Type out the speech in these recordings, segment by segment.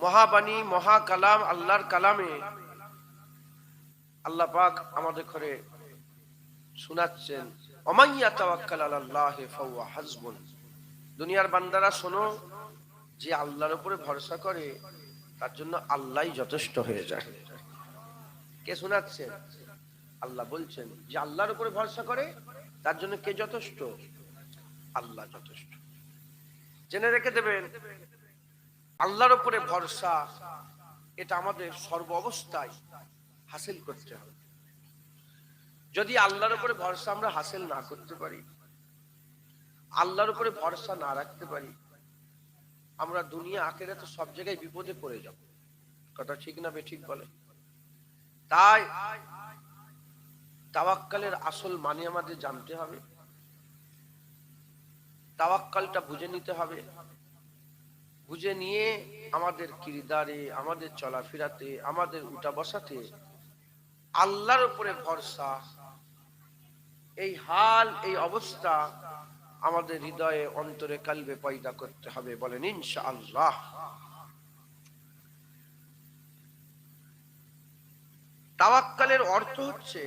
মহাবাণী মহাকালাম আল্লাহর কালামে আল্লাহ পাক আমাদের ঘরে শোনাচ্ছেন, ওমাইয়া তাওয়াক্কাল আলাল্লাহি ফাহুয়া হাসবুন। দুনিয়ার বান্দারা শোনো, যে আল্লাহর উপরে ভরসা করে তার জন্য আল্লাহই যথেষ্ট হয়ে যায়। কে শোনাচ্ছেন? আল্লাহ বলছেন যে আল্লাহর উপরে ভরসা করে তার জন্য কে যথেষ্ট? আল্লাহ যথেষ্ট। জেনে রেখে দেবেন, আল্লাহর উপরে ভরসা এটা আমাদের সর্ব অবস্থায় হাসিল করতে হবে। যদি আল্লাহর উপরে ভরসা আমরা হাসিল না করতে পারি, আল্লাহর উপরে ভরসা না রাখতে পারি, আমরা দুনিয়া আখিরাতে সব জায়গায় বিপদে পড়ে যাব। কথা ঠিক না বেঠিক বলে? তাই তাওয়াক্কালের আসল মানে আমাদের জানতে হবে, তাওয়াক্কালটা বুঝে নিতে হবে। বুঝে নিয়ে আমাদের কিরদারে, আমাদের চলাফেরাতে, আমাদের উঠা বসাতে আল্লাহর উপরে ভরসা, এই হাল, এই অবস্থা আমাদের হৃদয়ে, অন্তরে, কালবে পয়দা করতে হবে। বলেন ইনশাআল্লাহ। তাওয়াক্কালের অর্থ হচ্ছে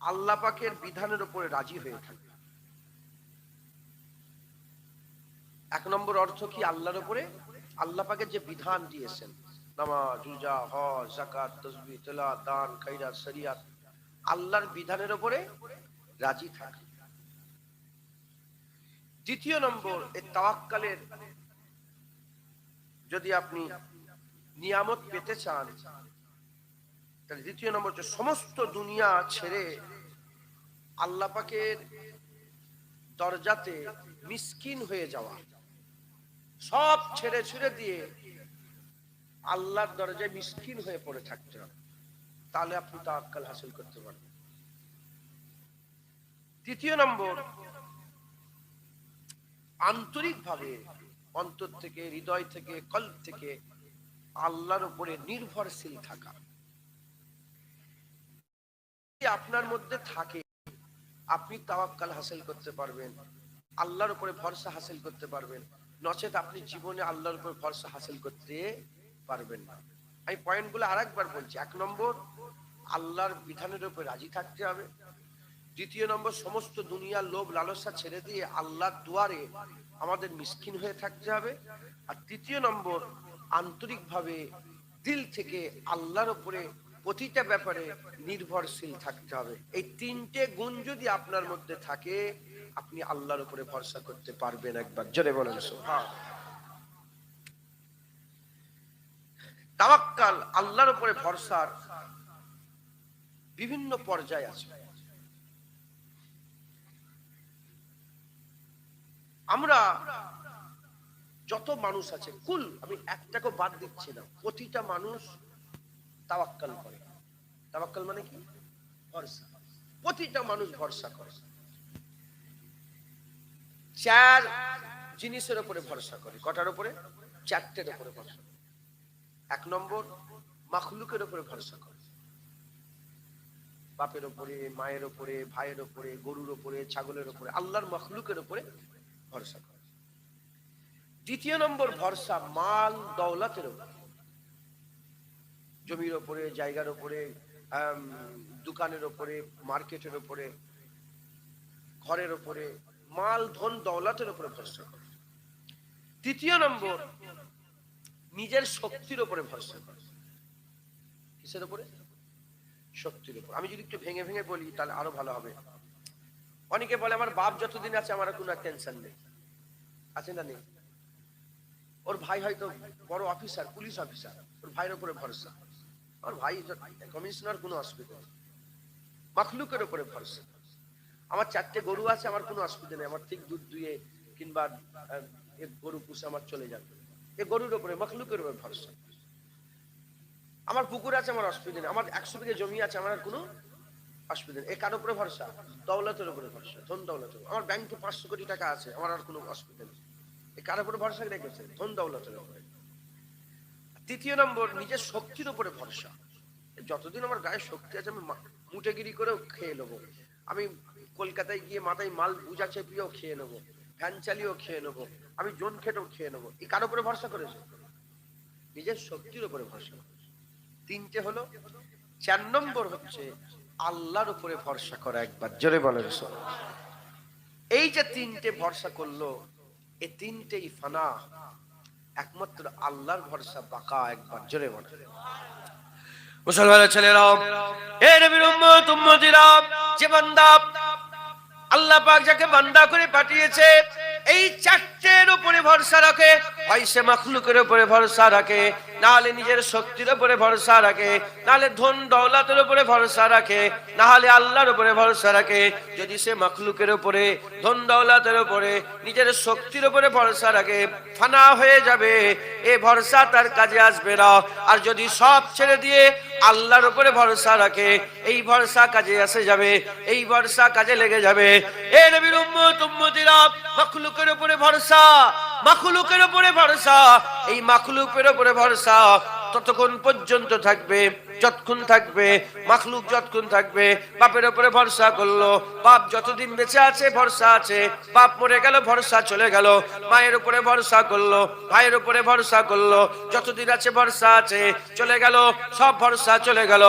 আল্লাহ পাকের বিধানের উপরে রাজি হয়ে থাকে। এক নম্বর অর্থ কি? আল্লাহর উপরে, আল্লাহ পাকের যে বিধান দিয়েছেন, নামাজ, রোজা, হজ, যাকাত, তাসবিহ, তেলাওয়াত, দান, খায়রাত, শরিয়াত, আল্লাহর বিধানের উপরে রাজি থাকে। দ্বিতীয় নম্বর, এই তাওয়াক্কালের যদি আপনি নিয়ামত পেতে চান, তাহলে দ্বিতীয় নম্বর হচ্ছে সমস্ত দুনিয়া ছেড়ে আল্লাহ পাকের দরজাতে মিসকিন হয়ে যাওয়া। সব ছেড়ে ছুড়ে দিয়ে আল্লাহর দরজায় মিসকিন হয়ে পড়ে থাকতে হবে, তাহলে আপনি তাওয়াক্কাল হাসিল করতে পারবেন। তৃতীয় নম্বর, আন্তরিকভাবে, অন্তর থেকে, হৃদয় থেকে, কল্ব থেকে আল্লাহর উপরে নির্ভরশীল থাকা। আপনার মধ্যে থাকে, আপনি তাওয়াক্কাল হাসিল করতে পারবেন, আল্লাহর উপরে ভরসা হাসিল করতে পারবেন। নচেত আপনি জীবনে আল্লাহর উপর ভরসা হাসিল করতে পারবেন না। আমি পয়েন্টগুলো আরেকবার বলছি। এক নম্বর, আল্লাহর বিধানের উপর রাজি থাকতে হবে। দ্বিতীয় নম্বর, সমস্ত দুনিয়ার লোভ লালসা ছেড়ে দিয়ে আল্লাহর দুয়ারে আমাদের মিসকিন হয়ে থাকতে হবে। আর তৃতীয় নম্বর, আন্তরিকভাবে দিল থেকে আল্লাহর উপরে প্রতিটা ব্যাপারে নির্ভরশীল থাকতে হবে। এই তিনটে গুণ যদি আপনার মধ্যে থাকে, আপনি আল্লাহর উপরে ভরসা করতে পারবেন। একবার জোরে বলেন সুবহান। তাওয়াক্কাল, আল্লাহর উপরে ভরসার বিভিন্ন পর্যায় আছে। আমরা যত মানুষ আছে, কুল, আমি একটাকে বাদ দিচ্ছি না, প্রতিটা মানুষ তাওয়াক্কাল করে। তাওয়াক্কাল মানে কি? ভরসা। প্রতিটা মানুষ ভরসা করে। চার জিনিসের উপরে ভরসা করে। কটার উপরে? চারটের উপরে ভরসা করে। এক নম্বর, মাখলুকের উপরে ভরসা করে। বাপের উপরে, মায়ের উপরে, ভাইয়ের উপরে, গরুর উপরে, ছাগলের উপরে, আল্লাহর মাখলুকের উপরে ভরসা করে। দ্বিতীয় নম্বর ভরসা মাল দৌলতের উপরে, জমির উপরে, জায়গার উপরে, দোকানের উপরে, মার্কেটের উপরে, ঘরের উপরে, মাল ধন দৌলতের উপরে ভরসা করে। তৃতীয় নম্বর, নিজের শক্তির উপরে ভরসা করে। কিসের উপরে? শক্তির উপর। আমি যদি একটু ভেঙে ভেঙে বলি তাহলে আরো ভালো হবে। অনেকে বলে আমার বাপ যতদিন আছে আমার কোনো টেনশন নেই। আছে না নেই? ওর ভাই হয়তো বড় অফিসার, পুলিশ অফিসার, ওর ভাইয়ের উপরে ভরসা। আমার ভাই কমিশনার, কোনো অসুবিধা নেই। মাখলুকের উপরে ভরসা। আমার চারটে গরু আছে, আমার কোনো অসুবিধা নেই, আমার ঠিক দুধ দুয়ে কিংবা গরু পুষে আমার চলে যাবে। এই গরুর উপরে, মাখলুকের উপরে ভরসা। আমার পুকুর আছে, আমার অসুবিধা নেই, আমার 100 বিঘে জমি আছে, আমার কোনো অসুবিধা নেই। এ কার উপরে ভরসা? দৌলতের উপরে ভরসা, ধন দৌলতের। আমার ব্যাংকে 500 কোটি টাকা আছে, আমার আর কোনো অসুবিধা নেই। এ কার উপরে ভরসা রেখেছে? ধন দৌলতের উপরে। তৃতীয় নম্বর, নিজের শক্তির উপরে ভরসা। যতদিন আমার গায়ে শক্তি আছে আমি মুটেগিরি করেও খেয়ে নেবো, আমি কলকাতায় গিয়ে মাথায় মাল বুঝা চেপিয়েও খেয়ে নেবো, ভ্যান চালিয়েও খেয়ে নেবো, আমি জোন খেটেও খেয়ে নেবো, এই কার উপরে ভরসা করেছে? নিজের শক্তির উপরে ভরসা করেছে। তিনটে হলো। 4 নম্বর হচ্ছে আল্লাহর উপরে ভরসা করা। একবার জোরে বলেন সুবহানাল্লাহ। এই যে তিনটে ভরসা করলো, এই তিনটেই ফানা, একমাত্র আল্লাহর ভরসা বাঁকা। একবার জোরে বলেন। মুসলমানের ছেলেরা, এ নবীর উম্মত উম্মতিরা, যে বান্দা আল্লাহ পাক যাকে বান্দা করে পাঠিয়েছে, এই চারটের উপরে ভরসা রাখে। হয় সে মাখলুকের উপরে ভরসা রাখে, নাহলে নিজের শক্তির উপরে ভরসা রাখে, নাহলে ধন দৌলতের উপরে ভরসা রাখে, নাহলে আল্লাহর উপরে ভরসা রাখে। যদি সে মাখলুকের উপরে, ধন দৌলতের উপরে, নিজের শক্তির উপরে ভরসা রাখে, ফানা হয়ে যাবে, এ ভরসা তার কাজে আসবে না। আর যদি সব ছেড়ে দিয়ে আল্লাহর উপরে ভরসা রাখে, এই ভরসা কাজে আসে যাবে, এই ভরসা কাজে লেগে যাবে। এ নবীর উম্মত উম্মতিরা, মাখলুকের উপরে ভরসা, মাখলুকের উপরে ভরসা, এই মাখলুকের উপরে ভরসা ততক্ষণ পর্যন্ত থাকবে যতক্ষণ থাকবে মাখলুক, যতক্ষণ থাকবে। বাপের উপরে ভরসা করলো, বাপ যতদিন বেঁচে আছে ভরসা আছে, বাপ মরে গেল ভরসা চলে গেল। মায়ের উপরে ভরসা করলো, ভাইয়ের উপরে ভরসা করলো, যতদিন আছে ভরসা আছে, চলে গেল সব ভরসা চলে গেল।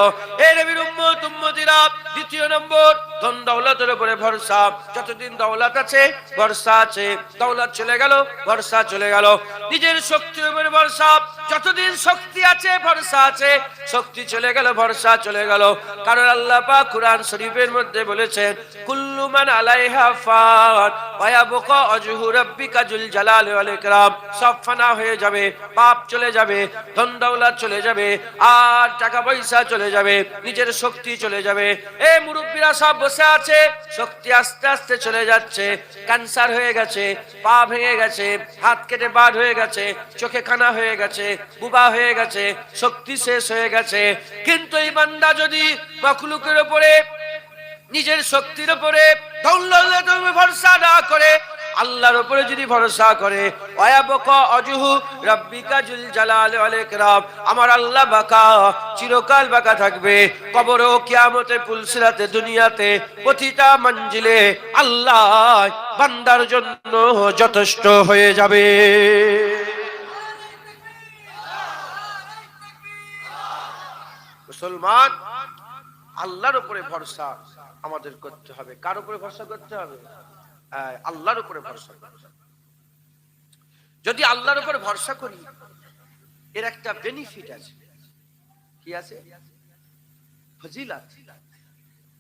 এই নবীর উম্মত উম্মতিরা, দ্বিতীয় নম্বর ধন দৌলতের উপরে ভরসা। যতদিন দৌলত আছে ভরসা আছে, দৌলত চলে গেল ভরসা চলে গেল। নিজের শক্তির উপরে ভরসা, যতদিন শক্তি আছে ভরসা আছে, শক্তি চলে গেল ভরসা চলে গেল। কারণ আল্লাহ পাক কুরআন শরীফের মধ্যে বলেছেন, কুল্লু মান আলাইহা ফান ওয়া ইয়াবকা ওয়াজহু রাব্বিকা যুল জালালি ওয়াল ইকরাম। সব ফানা হয়ে যাবে, পাপ চলে যাবে, ধন দৌলত চলে যাবে, আর টাকা পয়সা চলে যাবে, নিজের শক্তি চলে যাবে। এই মুরব্বীরা সব বসে আছে, শক্তি আস্তে আস্তে চলে যাচ্ছে, ক্যান্সার হয়ে গেছে, পা ভেঙে গেছে, হাত কেটে বাদ হয়ে গেছে, চোখে কানা হয়ে গেছে, বুবা হয়ে গেছে, শক্তি শেষ হয়ে গেছে। কিন্তু এই বান্দা যদি মাখলুকের উপরে, নিজের শক্তির উপরে, দৌলতের উপরে ভরসা না করে আল্লাহর উপরে যদি ভরসা করে, ওয়ায়াবকা ওয়াজহু রাব্বিকা যুল জালালি ওয়াল ইকরাম, আমার আল্লাহ বাঁকা, চিরকাল বাঁকা থাকবে। কবর ও কিয়ামতে, পুলসিরাতে, দুনিয়াতে, প্রতিটা মঞ্জিলে আল্লাহ বান্দার জন্য যথেষ্ট হয়ে যাবে। মুসলমান, আল্লাহর উপরে ভরসা আমাদের করতে হবে। কার উপরে ভরসা করতে হবে? আল্লাহর উপরে ভরসা। যদি আল্লাহর উপরে ভরসা করি, এর একটা বেনিফিট আছে। কি আছে? ফজিলত,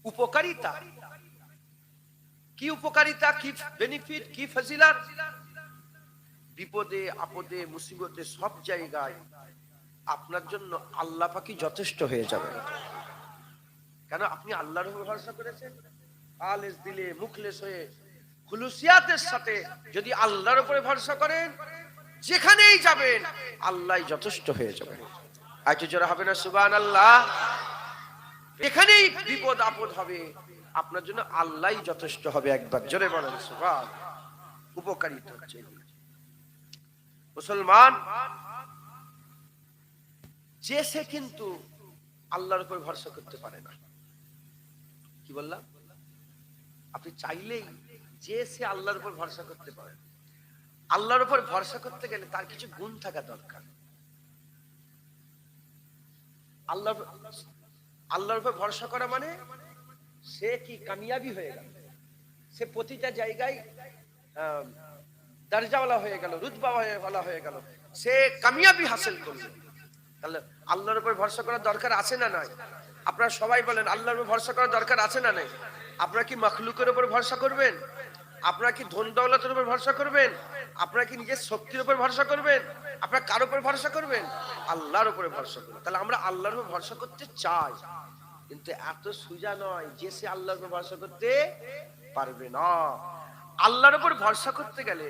উপকারিতা। কি উপকারিতা, কি বেনিফিট, কি ফজিলত? বিপদে আপদে মুসিবতে সব জায়গায় আপনার জন্য আল্লাহ পাকই যথেষ্ট হয়ে যাবে। কেন? আপনি আল্লাহর উপর ভরসা করেছেন। খালেস দিলে, মুখলেস হয়ে, খুলুসিয়াতের সাথে যদি আল্লাহর উপরে ভরসা করেন, যেখানেই যাবেন আল্লাহই যথেষ্ট হয়ে যাবে। আজ জোরে হবে না সুবহানাল্লাহ? এখানেই বিপদ আপদ হবে, আপনার জন্য আল্লাহই যথেষ্ট হবে। একবার জোরে বলেন সুবহান। উপকারিতা হচ্ছে মুসলমান, যে সে কিন্তু আল্লাহর উপর ভরসা করতে পারে না। কি বললাম? আপনি চাইলেই যে সে আল্লাহর উপর ভরসা করতে পারে। আল্লাহর উপর ভরসা করতে গেলে তার কিছু গুণ থাকা দরকার। আল্লাহর উপর ভরসা করা মানে সে কি কামিয়াবি হয়ে গেল, সে প্রতিটা জায়গায় দরজাওয়ালা হয়ে গেল, রুতবাওয়ালা হয়ে গেল, সে কামিয়াবি হাসিল করলো। তাহলে আল্লাহর উপর ভরসা করার দরকার আছে না নাই? আপনারা সবাই বলেন, আল্লাহর উপর ভরসা করার দরকার আছে না নাই? আপনারা কি মাখলুকের উপর ভরসা করবেন? আপনারা কি ধন দৌলতের উপর ভরসা করবেন? আপনারা কি নিজের শক্তির উপর ভরসা করবেন? আপনারা কার উপর ভরসা করবেন? আল্লাহর উপরে ভরসা করবেন। তাহলে আমরা আল্লাহর উপর ভরসা করতে চাই, কিন্তু এত সোজা নয় যে সে আল্লাহর উপর ভরসা করতে পারবে না। আল্লাহর উপর ভরসা করতে গেলে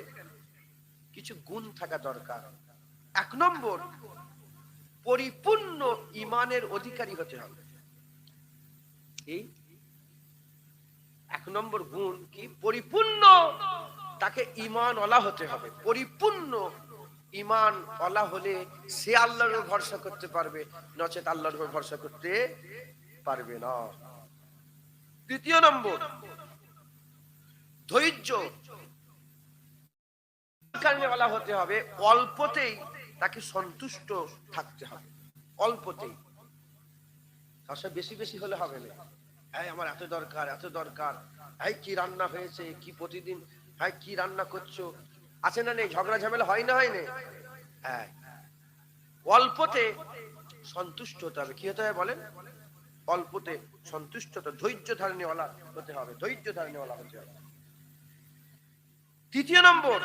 কিছু গুণ থাকা দরকার। 1 নম্বর, পরিপূর্ণ ঈমানের অধিকারী হতে হবে। এই 1 নম্বর গুণ কি? পরিপূর্ণ, তাকে ঈমানওয়ালা হতে হবে। পরিপূর্ণ ঈমানওয়ালা হলে সে আল্লাহর উপর ভরসা করতে পারবে, নচেত আল্লাহর উপর ভরসা করতে পারবে না। 2 নম্বর, ধৈর্য। কারণেওয়ালা হতে হবে, অল্পতেই তাকে সন্তুষ্ট থাকতে হবে, অল্পতেই। তার সাথে বেশি বেশি হলে হবে না। এই আমার এত দরকার, এত দরকার, এই কি রান্না হয়েছে, কি প্রতিদিন, হ্যাঁ কি রান্না করছো, আছে না নেই, ঝগড়া ঝামেলা হয় না, হয় না? হ্যাঁ, অল্পতে সন্তুষ্ট হতে হবে। কি হতে হবে বলেন? অল্পতে সন্তুষ্ট হতে, ধৈর্য ধারণেওয়ালা হতে হবে, ধৈর্য ধারণেওয়ালা হতে হবে। তৃতীয় নম্বর,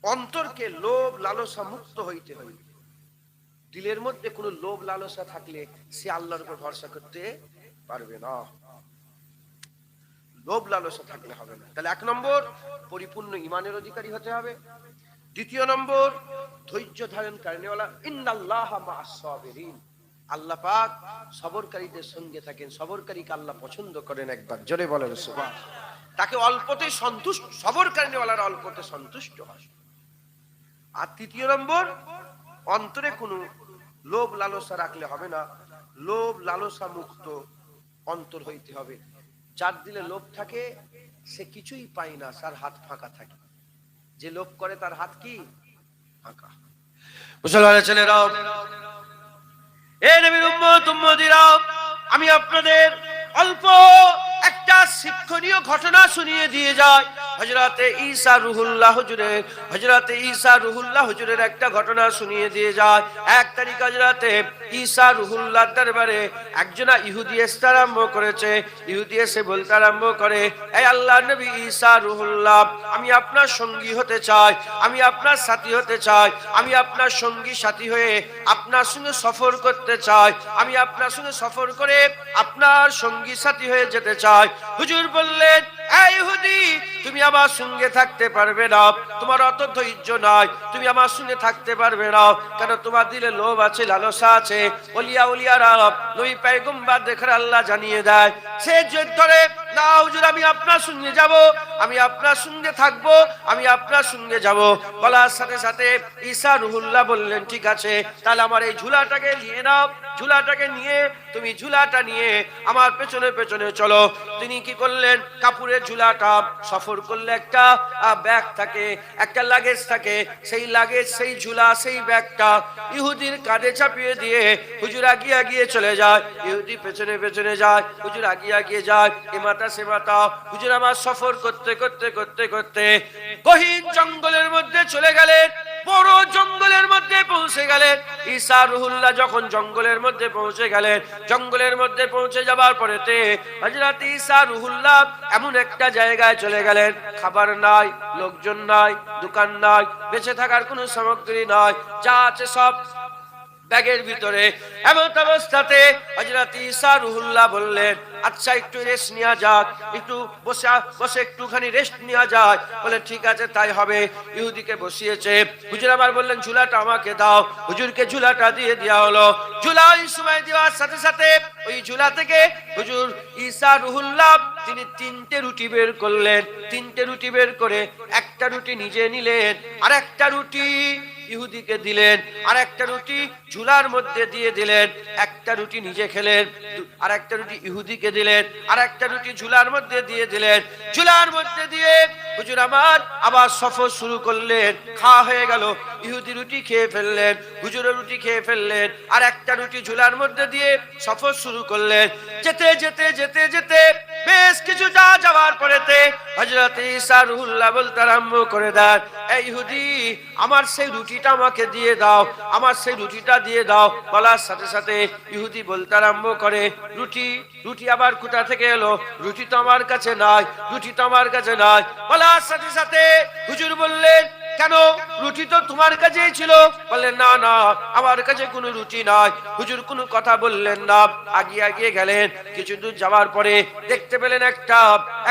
অন্তরকে লোভ লালসা মুক্ত হইতে হবে। দিলের মধ্যে কোনো লোভ লালসা থাকলে সে আল্লাহর উপর ভরসা করতে পারবে না, লোভ লালসা থাকলে হবে না। তাহলে 1 নম্বর, পরিপূর্ণ ঈমানের অধিকারী হতে হবে। দ্বিতীয় নম্বর, ধৈর্য ধারণ কারণেওয়ালা। ইন্নাল্লাহা মা'আস সাবিরিন, আল্লাহ পাক সবরকারীদের সঙ্গে থাকেন। সবরকারীকে আল্লাহ পছন্দ করেন। একবার জোরে বলেন সুবহানাল্লাহ। তাকে অল্পতে সন্তুষ্ট, সবরকারীওয়ালারা অল্পতে সন্তুষ্ট হয়। আর তৃতীয় নম্বর, অন্তরে কোনো লোভ লালসা রাখলে হবে না, লোভ লালসা মুক্ত অন্তর হইতে হবে। যার দিলে লোভ থাকে সে কিছুই পায় না, তার হাত ফাঁকা থাকে। যে লোভ করে তার হাত কি ফাঁকা। মুসলমানের ছেলেরাও, এ নবীর উম্মত উম্মতিরা, আমি আপনাদের অল্প একটা শিক্ষণীয় ঘটনা শুনিয়ে দিয়ে যাই। হযরতে ঈসা রুহুল্লাহ হুজুরের, হযরতে ঈসা রুহুল্লাহ হুজুরের একটা ঘটনা শুনিয়ে দিয়ে যায়। 1 তারিখ হযরতে ঈসা রুহুল্লাহর দরবারে একজনা ইহুদি আসতে আরম্ভ করেছে। ইহুদি এসে বলতে আরম্ভ করে, এই আল্লাহর নবী ঈসা রুহুল্লাহ, আমি আপনার সঙ্গী হতে চাই, আমি আপনার সাথী হতে চাই, আমি আপনার সঙ্গী সাথী হয়ে আপনার সঙ্গে সফর করতে চাই, আমি আপনার সঙ্গে সফর করে আপনার সঙ্গী সাথী হয়ে যেতে চাই। হুজুর বললেন, এই ইহুদি, তুমি আমার সঙ্গে থাকতে পারবে না, তোমার অত ধৈর্য নাই, তুমি আমার সঙ্গে থাকতে পারবে না। কেন? তোমার দিলে লোভ আছে, লালসা আছে। ওলিয়া উলিয়ারা, নবী পয়গম্বর দেখে আল্লাহ জানিয়ে দেয়, সে জেদ ধরে, না হুজুর, আমি আপনার সঙ্গে যাব, আমি আপনার সঙ্গে থাকবো, আমি আপনার সঙ্গে যাব। বলার সাথে সাথে ঈসা রুহুল্লাহ বললেন, ঠিক আছে, তাহলে আমার এই ঝুলাটাকে নিয়ে নাও, ঝুলাটাকে নিয়ে, তুমি ঝুলাটা নিয়ে আমার পেছনে পেছনে চলো। তিনি কি করলেন? কাপড়ের ঝুলাটা, সফর করলে একটা ব্যাগ থাকে, একটা লাগেজ থাকে, সেই লাগেজ, সেই ঝুলা, সেই ব্যাগটা ইহুদির কাঁধে চাপিয়ে দিয়ে হুজুর আগিয়ে আগিয়ে চলে যায়, ইহুদি পেছনে পেছনে যায়, হুজুর আগিয়ে আগিয়ে যায়, এ মাথা সে মাথা। হুজুর আমার সফর করতে করতে করতে করতে গহীন জঙ্গলের মধ্যে চলে গেলেন, বড় জঙ্গলের মধ্যে পৌঁছে গেলেন। ঈসা রুহুল্লাহ যখন জঙ্গলের মধ্যে পৌঁছে গেলেন, জঙ্গলের মধ্যে পৌঁছে যাবার পরেতে হযরত ঈসা রুহুল্লাহ এমন একটা জায়গায় চলে গেলেন, খাবার নাই, লোকজন নাই, দোকান নাই, বেঁচে থাকার কোনো সামগ্রী নাই, যা আছে সব ব্যাগের ভিতরে। এমন অবস্থাতে হযরত ঈসা রুহুল্লাহ বললেন, আচ্ছা একটু রেস্ট নেওয়া যাক, একটু বসে একটুখানি রেস্ট নেওয়া যাক। বলে ঠিক আছে, তাই হবে। ইহুদিকে বসিয়েছে। হুজুর আবার বললেন, ঝুলাটা আমাকে দাও। হুজুরকে ঝুলাটা দিয়ে দেওয়া হলো। ঝুলা ওই সময় দেওয়ার সাথে সাথে ওই ঝুলা থেকে হুজুর ঈসা রুহুল্লাহ তিনি 3টে রুটি বের করলেন। 3টে রুটি বের করে একটা রুটি নিজে নিলেন, আর একটা রুটি ইহুদিকে দিলেন, আর একটা রুটি ঝুলার মধ্যে দিয়ে দিলেন। একটা রুটি নিজে খেলেন, আর একটা রুটি ইহুদিকে দিলেন, আর একটা রুটি ঝুলার মধ্যে দিয়ে দিলেন। ঝুলার মধ্যে দিয়ে হুজুর আমার আবার সফর শুরু করলেন। খাওয়া হয়ে গেল, ইহুদি রুটি খেয়ে ফেললেন, হুজুরের রুটি খেয়ে ফেললেন, আর একটা রুটি ঝুলার মধ্যে দিয়ে সফর শুরু করলেন। যেতে যেতে যেতে যেতে বেশ কিছুটা যাওয়ার পরেতে হযরত ঈসা রুহুল্লাহ বলতে আরম্ভ করে দেন, এই ইহুদি, আমার সেই রুটিটা আমাকে দিয়ে দাও, আমার সেই রুটিটা দিয়ে দাও। বলার সাথে সাথে ইহুদি বলতে আরম্ভ করে, রুটি, রুটি আবার কোথা থেকে এলো? রুটি তো আমার কাছে নাই, রুটি তো আমার কাছে নাই। বলার সাথে সাথে হুজুর বললেন, কেন? রুটি তো তোমার কাছেই ছিল। বললেন, না না, আমার কাছে কোনো রুটি নাই। হুজুর কোনো কথা বললেন না, আগিয়ে আগিয়ে গেলেন। কিছু দূর যাওয়ার পরে দেখতে পেলেন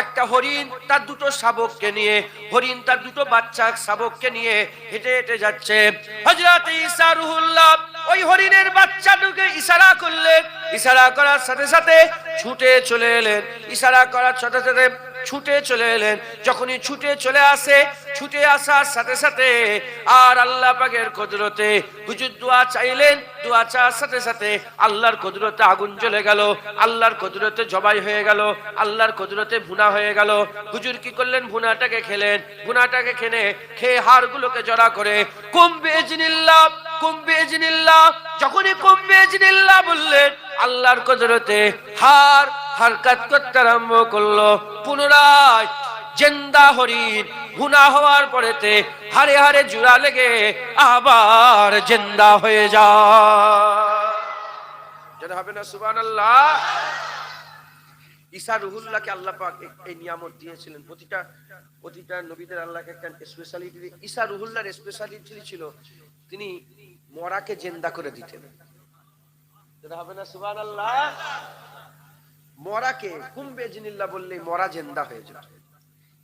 একটা হরিণ তার 2টো শাবককে নিয়ে, হরিণ তার 2টো বাচ্চা শাবককে নিয়ে হেঁটে হেঁটে যাচ্ছে। হযরত ঈসা রুহুল্লাহ ওই হরিণের বাচ্চাটাকে ইশারা করলেন। ইশারা করার সাথে সাথে ছুটে চলে এলেন। ইশারা করার সাথে সাথে ছুটে চলে এলেন। যখনই ছুটে চলে আসে, ছুটে আসার সাথে সাথে আর আল্লাহ পাকের কুদরতে হুজুর দোয়া চাইলেন, দোয়া চাওয়ার সাথে সাথে আল্লাহর কুদরতে আগুন জ্বলে গেল, আল্লাহর কুদরতে জবাই হয়ে গেল, আল্লাহর কুদরতে ভুনা হয়ে গেল। হুজুর কি করলেন? ভুনাটাকে খেলেন। ভুনাটাকে খেয়ে হাড়গুলোকে জড়া করে কুম বিইজনিল্লাহ, কুম বিইজনিল্লাহ, যখনই কুম বিইজনিল্লাহ বললেন, আল্লাহর কুদরতে হাড় হারকাত করতে আরম্ভ করলো। পুনরায় জিন্দা হরিণ ভুনা হওয়ার পরেতে হাড়ে হাড়ে জোড়া লেগে আবার জিন্দা হয়ে যায়। যেটা হবে না সুবহানাল্লাহ। ঈসা রুহুল্লাহকে আল্লাহ পাক এই নিয়ামত দিয়েছিলেন। প্রতিটা নবীদের আল্লাহকে একটা স্পেশালিটি। ঈসা রুহুল্লাহর স্পেশালিটি ছিল তিনি মরাকে জিন্দা করে দিতেন। যেটা হবে না সুবহানাল্লাহ। মরাকে কুম বিইজনিল্লাহ বললে মরা জিন্দা হয়ে যেত।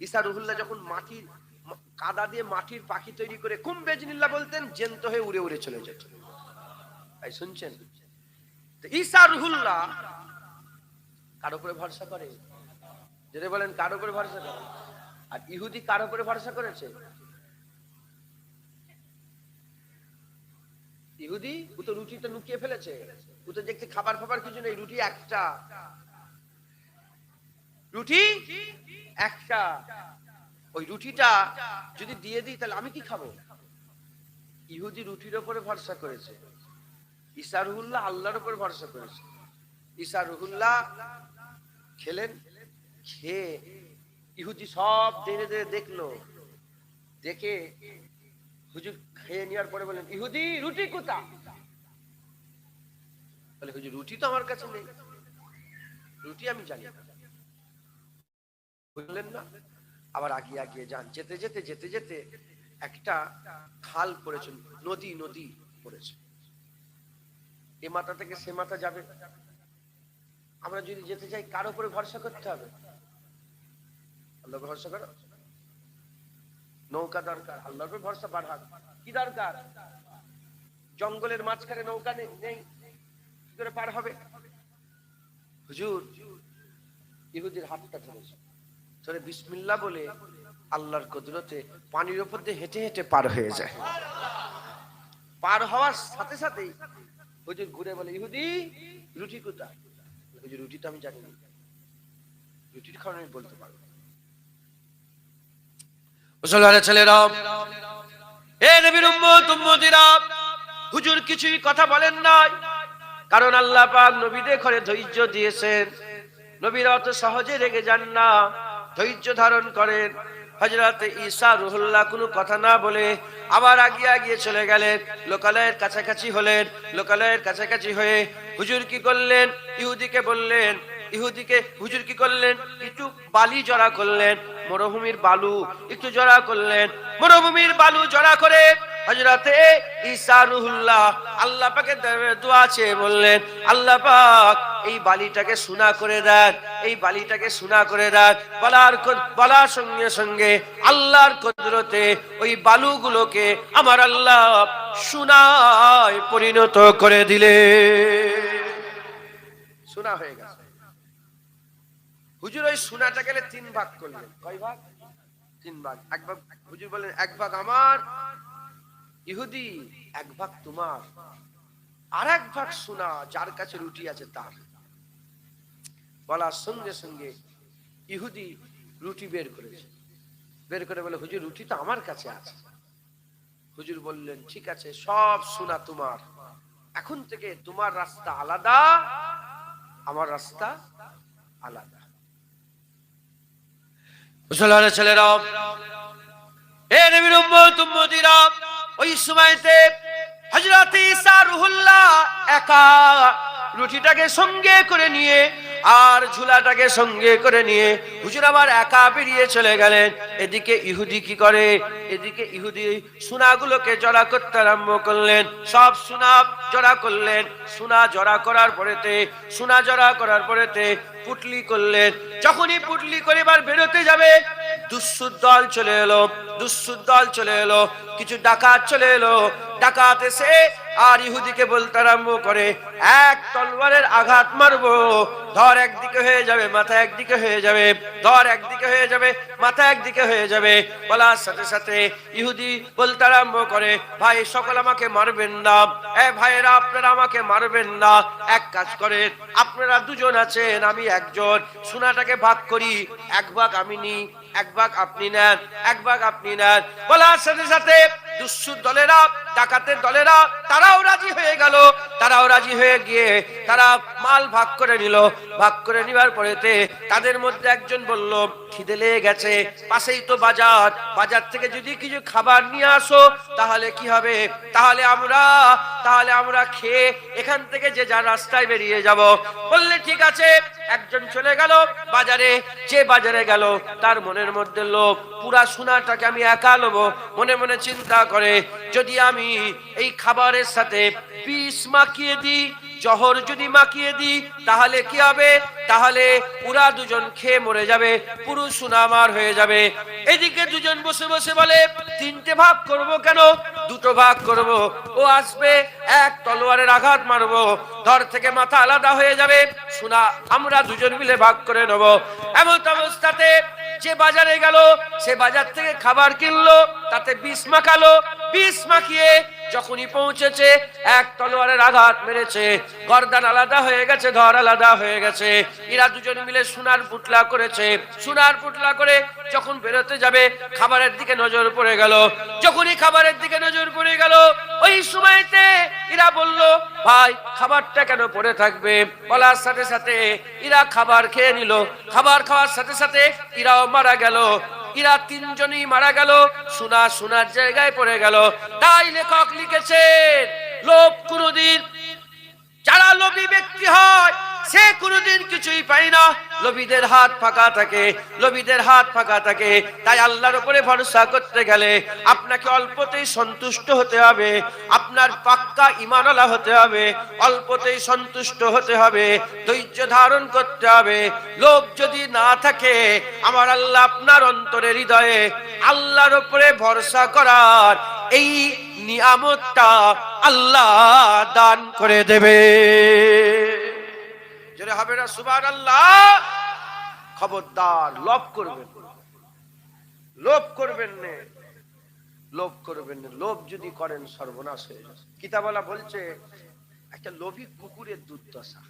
ঈসা রুহুল্লাহ যখন মাটির কাদা দিয়ে মাটির পাখি তৈরি করে কুম বিইজনিল্লাহ বলতেন, জ্যান্ত হয়ে উড়ে উড়ে চলে যেত। তাই শুনছেন? তো ঈসা রুহুল্লাহ কার উপরে ভরসা করে? যদি বলেন কার উপরে ভরসা করে? আর ইহুদি কার উপরে ভরসা করেছে? ইহুদি ও তো রুটিটা লুকিয়ে ফেলেছে। ও তো দেখতে খাবার ফাবার কিছু নেই, রুটি একটা, রুটি একটা। ওই রুটিটা যদি দিয়ে দিই তাহলে আমি কি খাবো? ইহুদি রুটির উপরে ভরসা করেছে, ঈসা রুহুল্লাহ আল্লাহর উপর ভরসা করেছে। ঈসা রুহুল্লাহ খেলেন, খেয়ে ইহুদি সব ধীরে ধীরে দেখলো, দেখে হুজুর খেয়ে নেওয়ার পরে বলেন, ইহুদি রুটি কোথা? বলে, হুজুর রুটি তো আমার কাছে নেই, রুটি আমি জানি না। বললেন না, আবার আগিয়ে আগিয়ে যান। যেতে যেতে যেতে যেতে একটা খাল পড়েছে, নদী পড়েছে। এ মাথা থেকে সে মাথা যাবে। আমরা যদি যেতে চাই কার উপরে ভরসা করতে হবে? আল্লাহর উপর ভরসা করো। নৌকা দরকার, আল্লাহর উপর ভরসা বাড়াক। কি দরকার? জঙ্গলের মাঝখানে নৌকা নেই, কি করে পার হবে? হুজুর ইহুদির হাতটা ধরেছে, ধরে বিসমিল্লাহ বলে আল্লাহর কুদরতে পানির উপর দিয়ে হেঁটে হেঁটে পার হয়ে যায়। পার হওয়ার সাথে সাথেই হুজুর ঘুরে বলে, ইহুদি রুটি কোথায়? হুজুর রুটি তো আমি জানি না, রুটির খাওয়া আমি বলতে পারবো। মুসলমানের ছেলেরা, এ নবীর উম্মত উম্মতিরা, হুজুর কিছুই কথা বলেন নাই, কারণ আল্লাহ পাক নবীদের ঘরে ধৈর্য দিয়েছেন। নবীরা অত সহজে রেগে যান না, ধৈর্য ধারণ করেন। হযরত ঈসা রুহুল্লাহ কোনো কথা না বলে আবার আগিয়ে আগিয়ে চলে গেলেন, লোকালয়ের কাছাকাছি হলেন। লোকালয়ের কাছাকাছি হয়ে হুজুর কি করলেন? ইহুদিকে বললেন, হুজুর কি করলেন? একটু বালি জড়া করলেন, মরুভূমির বালু একটু জড়া করলেন। মরুভূমির বালু জড়া করে হযরতে ঈসা রুহুল্লাহ আল্লাহ পাকের দরবারে দোয়া চেয়ে বললেন, আল্লাহ পাক এই বালিটাকে সোনা করে দেন, এই বালিটাকে সোনা করে দেন। বলার সঙ্গে সঙ্গে আল্লাহর কুদরতে ওই বালুগুলোকে আমার আল্লাহ সোনায় পরিণত করে দিলে। সোনা হয়ে গেছে। হুজুর ওই সোনাটা গেলে 3 ভাগ করলেন। কয় ভাগ? 3 ভাগ। এক ভাগ হুজুর বলেন, 1 ভাগ আমার ইহুদি, 1 ভাগ তোমার, আর 1 ভাগ সোনা যার কাছে রুটি আছে তার। বলার সঙ্গে সঙ্গে ইহুদি রুটি বের করেছে, বের করে বলে, হুজুর রুটি তো আমার কাছে আছে। হুজুর বললেন, ঠিক আছে, সব সোনা তোমার, এখন থেকে তোমার রাস্তা আলাদা, আমার রাস্তা আলাদা। মুসলমানের ছেলেরা, এ নবীর উম্মত উম্মতিরা, ওই সময়তে হযরত ঈসা রুহুল্লাহ একা রুটিটাকে সঙ্গে করে নিয়ে আর ঝুলাটাকে সঙ্গে করে নিয়ে হুজুর আবার একা বেরিয়ে চলে গেলেন। এদিকে ইহুদি কি করে? এদিকে ইহুদি সোনাগুলোকে জড়া করতে আরম্ভ করলেন। সব সোনা জড়া করলেন। সোনা জড়া করার পরেতে পুটলি করলেন। যখনই পুটলি করে এবার বেরোতে যাবে, দুঃসুর দল চলে এলো, কিছু ডাকাত চলে এলো। ডাকাত এসে আর ইহুদিকে বলতে আরম্ভ করে, 1 তলোয়ারের আঘাত মারবো, ধর একদিকে হয়ে যাবে, মাথা একদিকে হয়ে যাবে, ধর একদিকে হয়ে যাবে, মাথা একদিকে হয়ে যাবে। বলার সাথে সাথে ইহুদি বলতে আরম্ভ করে, ভাই সকল আমাকে মারবেন না, ভাইয়েরা আপনারা আমাকে মারবেন না, এক কাজ করেন, আপনারা দুজন আছেন, আমি একজন, সোনাটাকে ভাগ করি, এক ভাগ আমি নিই, এক ভাগ আপনি নেন, এক ভাগ আপনি নেন। বলার সাথে সাথে দুষ্টুর দলেরা, ডাকাতের দলেরা, তারাও রাজি হয়ে গেল। তারাও রাজি হয়ে গিয়ে তারা মাল ভাগ করে নিল। ভাগ করে নেওয়ার পরেতে তাদের মধ্যে একজন বলল, খিদে লেগে গেছে, পাশেই তো বাজার, বাজার থেকে যদি কিছু খাবার নিয়ে আসো তাহলে কি হবে, তাহলে আমরা খেয়ে এখান থেকে যে যা রাস্তায় বেরিয়ে যাব। বললে ঠিক আছে। একজন চলে গেল বাজারে। যে বাজারে গেল তার মনের মধ্যে লোভ, পুরা সোনাটাকে আমি একা লবো। মনে মনে চিন্তা করে, যদি আমি এই খাবারের সাথে বিষ মাখিয়ে দিই, জহর যদি মাখিয়ে দিই তাহলে কি হবে, তাহলে পুরা দুজন খেয়ে মরে যাবে, পুরো সোনা আমার হয়ে যাবে। এদিকে দুজন বসে বসে বলে, তিনটে ভাগ করব কেন, দুটো ভাগ করব। ও আসবে, এক তলোয়ারের আঘাত মারবো, ধর থেকে মাথা আলাদা হয়ে যাবে, সোনা আমরা দুজন মিলে ভাগ করে নেব। এমন অবস্থাতে যে বাজারে গেল, সে বাজার থেকে খাবার কিনলো, তাতে বিষ মাখালো, বিষ মাখিয়ে যখনই পৌঁছেছে, এক তলোয়ারের আঘাত মেরেছে, গর্দান আলাদা হয়ে গেছে, ধর আলাদা হয়ে গেছে। এরা দুজন মিলে সোনার পুটলা করেছে। সোনার পুটলা করে যখন বেরোতে যাবে, খাবারের দিকে নজর পড়ে গেল। যখনই খাবারের দিকে নজর পড়ে গেল, ওই সময়তে এরা বলল, ভাই খাবারটা কেন পড়ে থাকবে। বলার সাথে সাথে এরা খাবার খেয়ে নিল। খাবার খাওয়ার সাথে সাথে এরাও মারা গেল। এরা তিনজনই মারা গেল, সোনার জায়গায় পড়ে গেল। তাই লেখক লিখেছেন, লোভ কোনদিন, যারা লোভী ব্যক্তি হয় সে কোনদিন কিছুই পায় না। লোভীদের হাত ফাঁকা থাকে, লোভীদের হাত ফাঁকা থাকে। তাই আল্লাহর উপরে ভরসা করতে গেলে আপনাকে অল্পতেই সন্তুষ্ট হতে হবে, আপনার পাক্কা ঈমানওয়ালা হতে হবে, অল্পতেই সন্তুষ্ট হতে হবে, ধৈর্য ধারণ করতে হবে। লোভ যদি না থাকে, আমার আল্লাহ আপনার অন্তরে হৃদয়ে আল্লাহর উপরে ভরসা করার এই নিয়ামতটা আল্লাহ দান করে দেবে। যেটা হবে না সুবহানাল্লাহ। খবরদার লোভ করবেন, লোভ করবেন না, লোভ করবেন না। লোভ যদি করেন সর্বনাশ হয়ে যাবে। কিতাবওয়ালা বলছে, একটা লোভী কুকুরের দুর্দশা।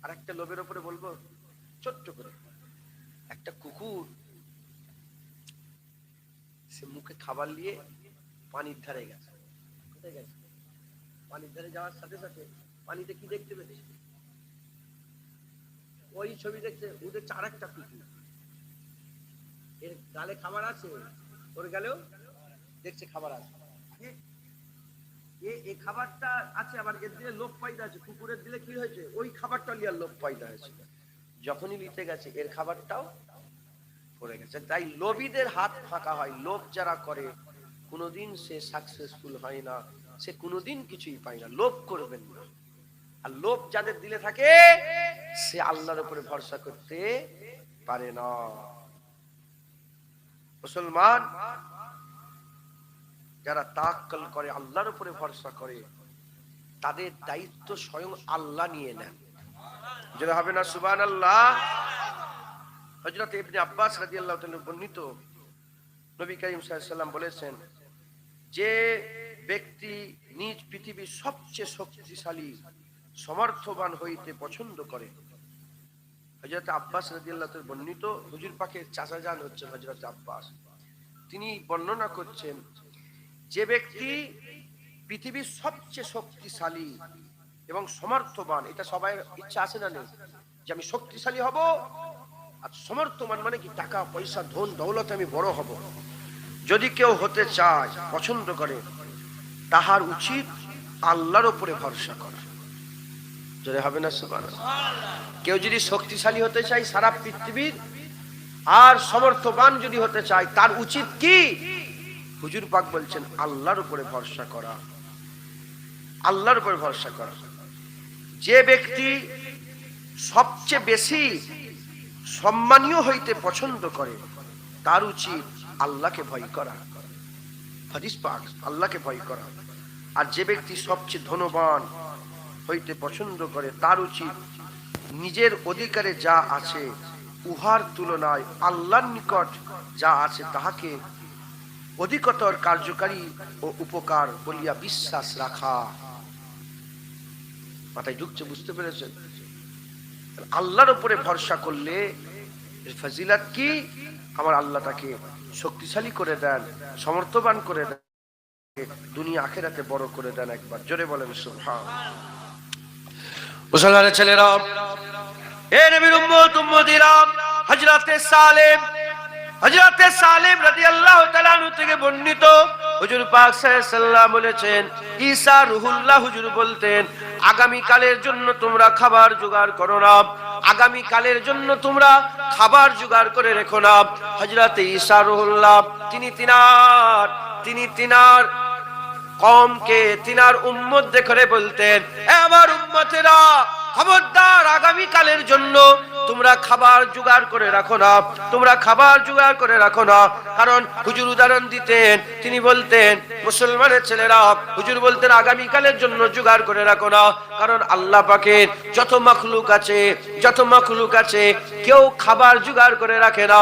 আর একটা লোভের উপরে বলবো ছোট্ট করে, একটা কুকুর সে মুখে খাবার নিয়ে পানির ধারে গেছে। কোথায় গেছে? পানির ধারে যাওয়ার সাথে সাথে পানিতে কি দেখতে পেয়েছে? ওই ছবি দেখছে, ওদের চার একটা কুকুর, এর গালে খাবার আছে, ওর গালেও দেখছে খাবার আছে। এই খাবারটা আছে, আবার এর দিলে লোভ পয়দা আছে। কুকুরের দিলে কি হয়েছে? ওই খাবারটা লিয়ার লোভ পয়দা হয়েছে। যখনই নিতে গেছে এর খাবারটাও পড়ে গেছে। তাই লোভীদের হাত ফাঁকা হয়। লোভ যারা করে কোনোদিন সে সাকসেসফুল হয় না, সে কোনোদিন কিছুই পায় না। লোভ করবেন না। আর লোভ যাদের দিলে থাকে, সে আল্লাহর উপরে ভরসা করতে পারে না। মুসলমান যারা তাওয়াক্কুল করে, আল্লাহর উপরে ভরসা করে, তাদের দায়িত্ব স্বয়ং আল্লাহ নিয়ে নেন। যেটা হবে না সুবহানাল্লাহ। হযরত ইবনে আব্বাস রাদিয়াল্লাহু তাআলা বর্ণিত, নবী করিম সাল্লাল্লাহু আলাইহি ওয়াসাল্লাম বলেছেন, যে ব্যক্তি নিজ পৃথিবীর সবচেয়ে শক্তিশালী সমর্থবান হইতে পছন্দ করে। হযরত আব্বাস রাদিয়াল্লাহু তাআলা বর্ণিত, হুজুর পাকের চাচা যান হচ্ছেন হযরত আব্বাস। তিনি বর্ণনা করছেন, যে ব্যক্তি পৃথিবীর সবচেয়ে শক্তিশালী এবং সমর্থবান, এটা সবাই ইচ্ছা আছে না নেই যে আমি শক্তিশালী হব? আর সমর্থবান মানে কি? টাকা পয়সা ধন দৌলতে আমি বড় হব। যদি কেউ হতে চায়, পছন্দ করে, তাহার উচিত আল্লাহর উপরে ভরসা করা। যদি হবে না সুবহানাল্লাহ। কেউ যদি শক্তিশালী হতে চায় সারা পৃথিবীর, আর সমর্থবান যদি হতে চায়, তার উচিত কি? হুজুর পাক বলছেন আল্লাহর উপরে ভরসা করা, আল্লাহর উপরে ভরসা করা। যে ব্যক্তি সবচেয়ে বেশি সম্মানীয় হইতে পছন্দ করে, তার উচিত আল্লাহকে ভয় করা। হাদিস পাক, আল্লাহকে ভয় করা। আর যে ব্যক্তি সবচেয়ে ধনবান হইতে পছন্দ করে, তার উচিত নিজের অধিকারে যা আছে উহার তুলনায় আল্লাহর নিকট যা আছে তাহাকে অধিকতর কার্যকারী ও উপকার বলিয়া বিশ্বাস রাখা। মাথায় ঢুকছে? বুঝতে পেরেছেন? আল্লাহর উপরে ভরসা করলে ফজিলত কি? আমার আল্লাহ তাকে শক্তিশালী করে দেন, সমর্থবান করে দেন, দুনিয়া আখিরাতে বড় করে দেন। একবার জোরে বলেন সুবহানাল্লাহ। মুসলমানের ছেলেরা, এ নবীর উম্মত উম্মতিরা, হযরতে সালেম রাদিয়াল্লাহু তাআলা আনহু থেকে বর্ণিত, হুজুর পাক সাল্লাল্লাহু আলাইহি ওয়াসাল্লাম বলেছেন, ঈসা রুহুল্লাহ হুজুর বলতেন, আগামী কালের জন্য তোমরা খাবার জোগাড় করো না, আগামী কালের জন্য তোমরা খাবার জোগাড় করে রেখো না। হযরতে ঈসা রুহুল্লাহ তিনি তিনার কওমকে, তিনার উম্মত দেখে বলতেন, এ আমার উম্মতেরা, খবরদার আগামী কালের জন্য তোমরা খাবার জোগাড় করে রাখো না, তোমরা খাবার জোগাড় করে রাখো না। কারণ হুজুর উদাহরণ দিতেন, তিনি বলতেন, মুসলমানের ছেলেরা, হুজুর বলতেন আগামী কালের জন্য জোগাড় করে রাখো না, কারণ আল্লাহ পাকের যত মাখলুক আছে কেউ খাবার জোগাড় করে রাখে না।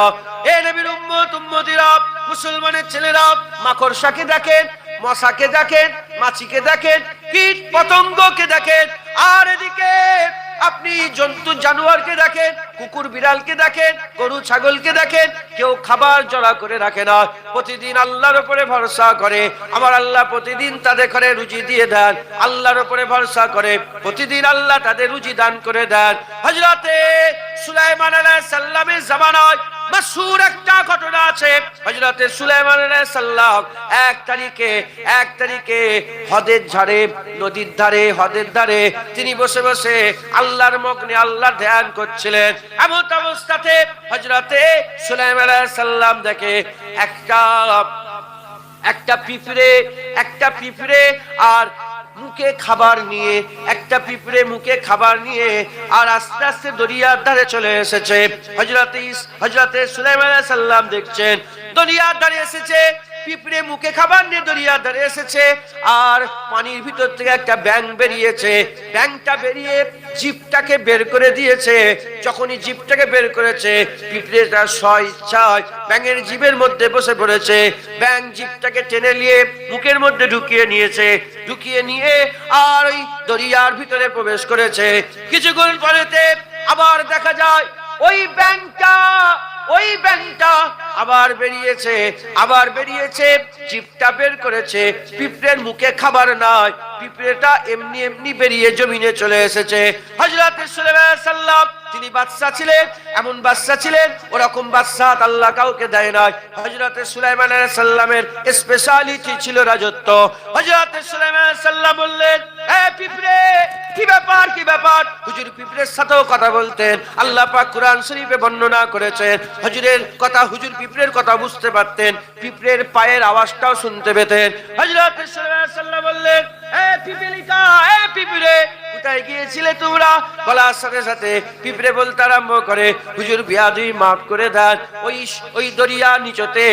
এ নবীর উম্মত উম্মতিরা, মুসলমানের ছেলেরা, মাকড়সাকে দেখেন, মশাকে দেখেন, মাছিকে দেখেন, কীট পতঙ্গকে দেখেন, আর এদিকে আপনি জন্তু জানোয়ারকে দেখেন, কুকুর বিড়ালকে দেখেন, গরু ছাগলকে দেখেন, কেউ খাবার জড়া করে রাখে না। প্রতিদিন আল্লাহর উপরে ভরসা করে, আমার আল্লাহ প্রতিদিন তাদের ঘরে রুজি দিয়ে দেন। আল্লাহর উপরে ভরসা করে প্রতিদিন আল্লাহ তাদের রুজি দান করে দেন। হযরতে সুলাইমান আলাইহিস সালামের জামানায় মাশহুর একটা ঘটনা আছে। হযরতে সুলাইমান আলাইহিস সালাম এক তারিখে নদীর ধারে তিনি বসে বসে আল্লাহর মগ্নে আল্লাহর ধ্যান করছিলেন। এমন অবস্থাতে হযরতে সুলাইমান আলাইহিস সালাম দেখে একটা পিঁপড়ে আর মুখে খাবার নিয়ে আর আস্তে আস্তে দরিয়ার ধারে চলে এসেছে। হযরতে সুলাইমান আলাইহিস সালাম দেখছেন দরিয়ার ধারে এসেছে, পিঁপড়ে মুখে খাবার নিয়ে দরিয়ার ধারে এসেছে, আর পানির ভিতর থেকে একটা ব্যাঙ বেরিয়েছে। ব্যাঙটা বেরিয়ে জিভটাকে বের করে দিয়েছে। যখনই জিভটাকে বের করেছে, পিঁপড়েটা স্বইচ্ছায় ব্যাঙের জিভের মধ্যে বসে পড়েছে। ব্যাঙ জিভটাকে টেনে নিয়ে মুখের মধ্যে ঢুকিয়ে নিয়ে আর ওই দরিয়ার ভিতরে প্রবেশ করেছে। কিছুক্ষণ পরেতে আবার দেখা যায় ওই ব্যাঙটা আবার বেরিয়েছে, জিভটা বের করেছে। পিঁপড়ের মুখে খাবার নাই, পিঁপড়েটা এমনি বেরিয়ে জমিনে চলে এসেছে। হযরত সুলাইমান আলাইহিস সালাম তিনি বাদশা ছিলেন, এমন বাদশা ছিলেন, ওরকম বাদশা আল্লাহ কাউকে দেয় নাই। হযরত সুলাইমান আলাইহিস সালামের স্পেশালিটি ছিল রাজত্ব। হযরত সুলাইমান আলাইহিস সালাম বললেন, এ পিঁপড়ে, কি ব্যাপার? হুজুর পিঁপড়ের সাথেও কথা বলতেন। আল্লাহ পাক কুরআন শরীফে বর্ণনা করেছেন, হুজুর পিঁপড়ের কথা বুঝতে পারতেন, পিঁপড়ের পায়ের আওয়াজটাও শুনতে পেতেন। হযরত সুলাইমান আলাইহিস সালাম বললেন, এ পিঁপড়ে, কোথায় গিয়েছিলে তোমরা? বলার সাথে সাথে পিঁপড়ে বলতে আরম্ভ করে, হুজুর বিয়াদুই মাফ করে দেন, ওই দরিয়া নিচতে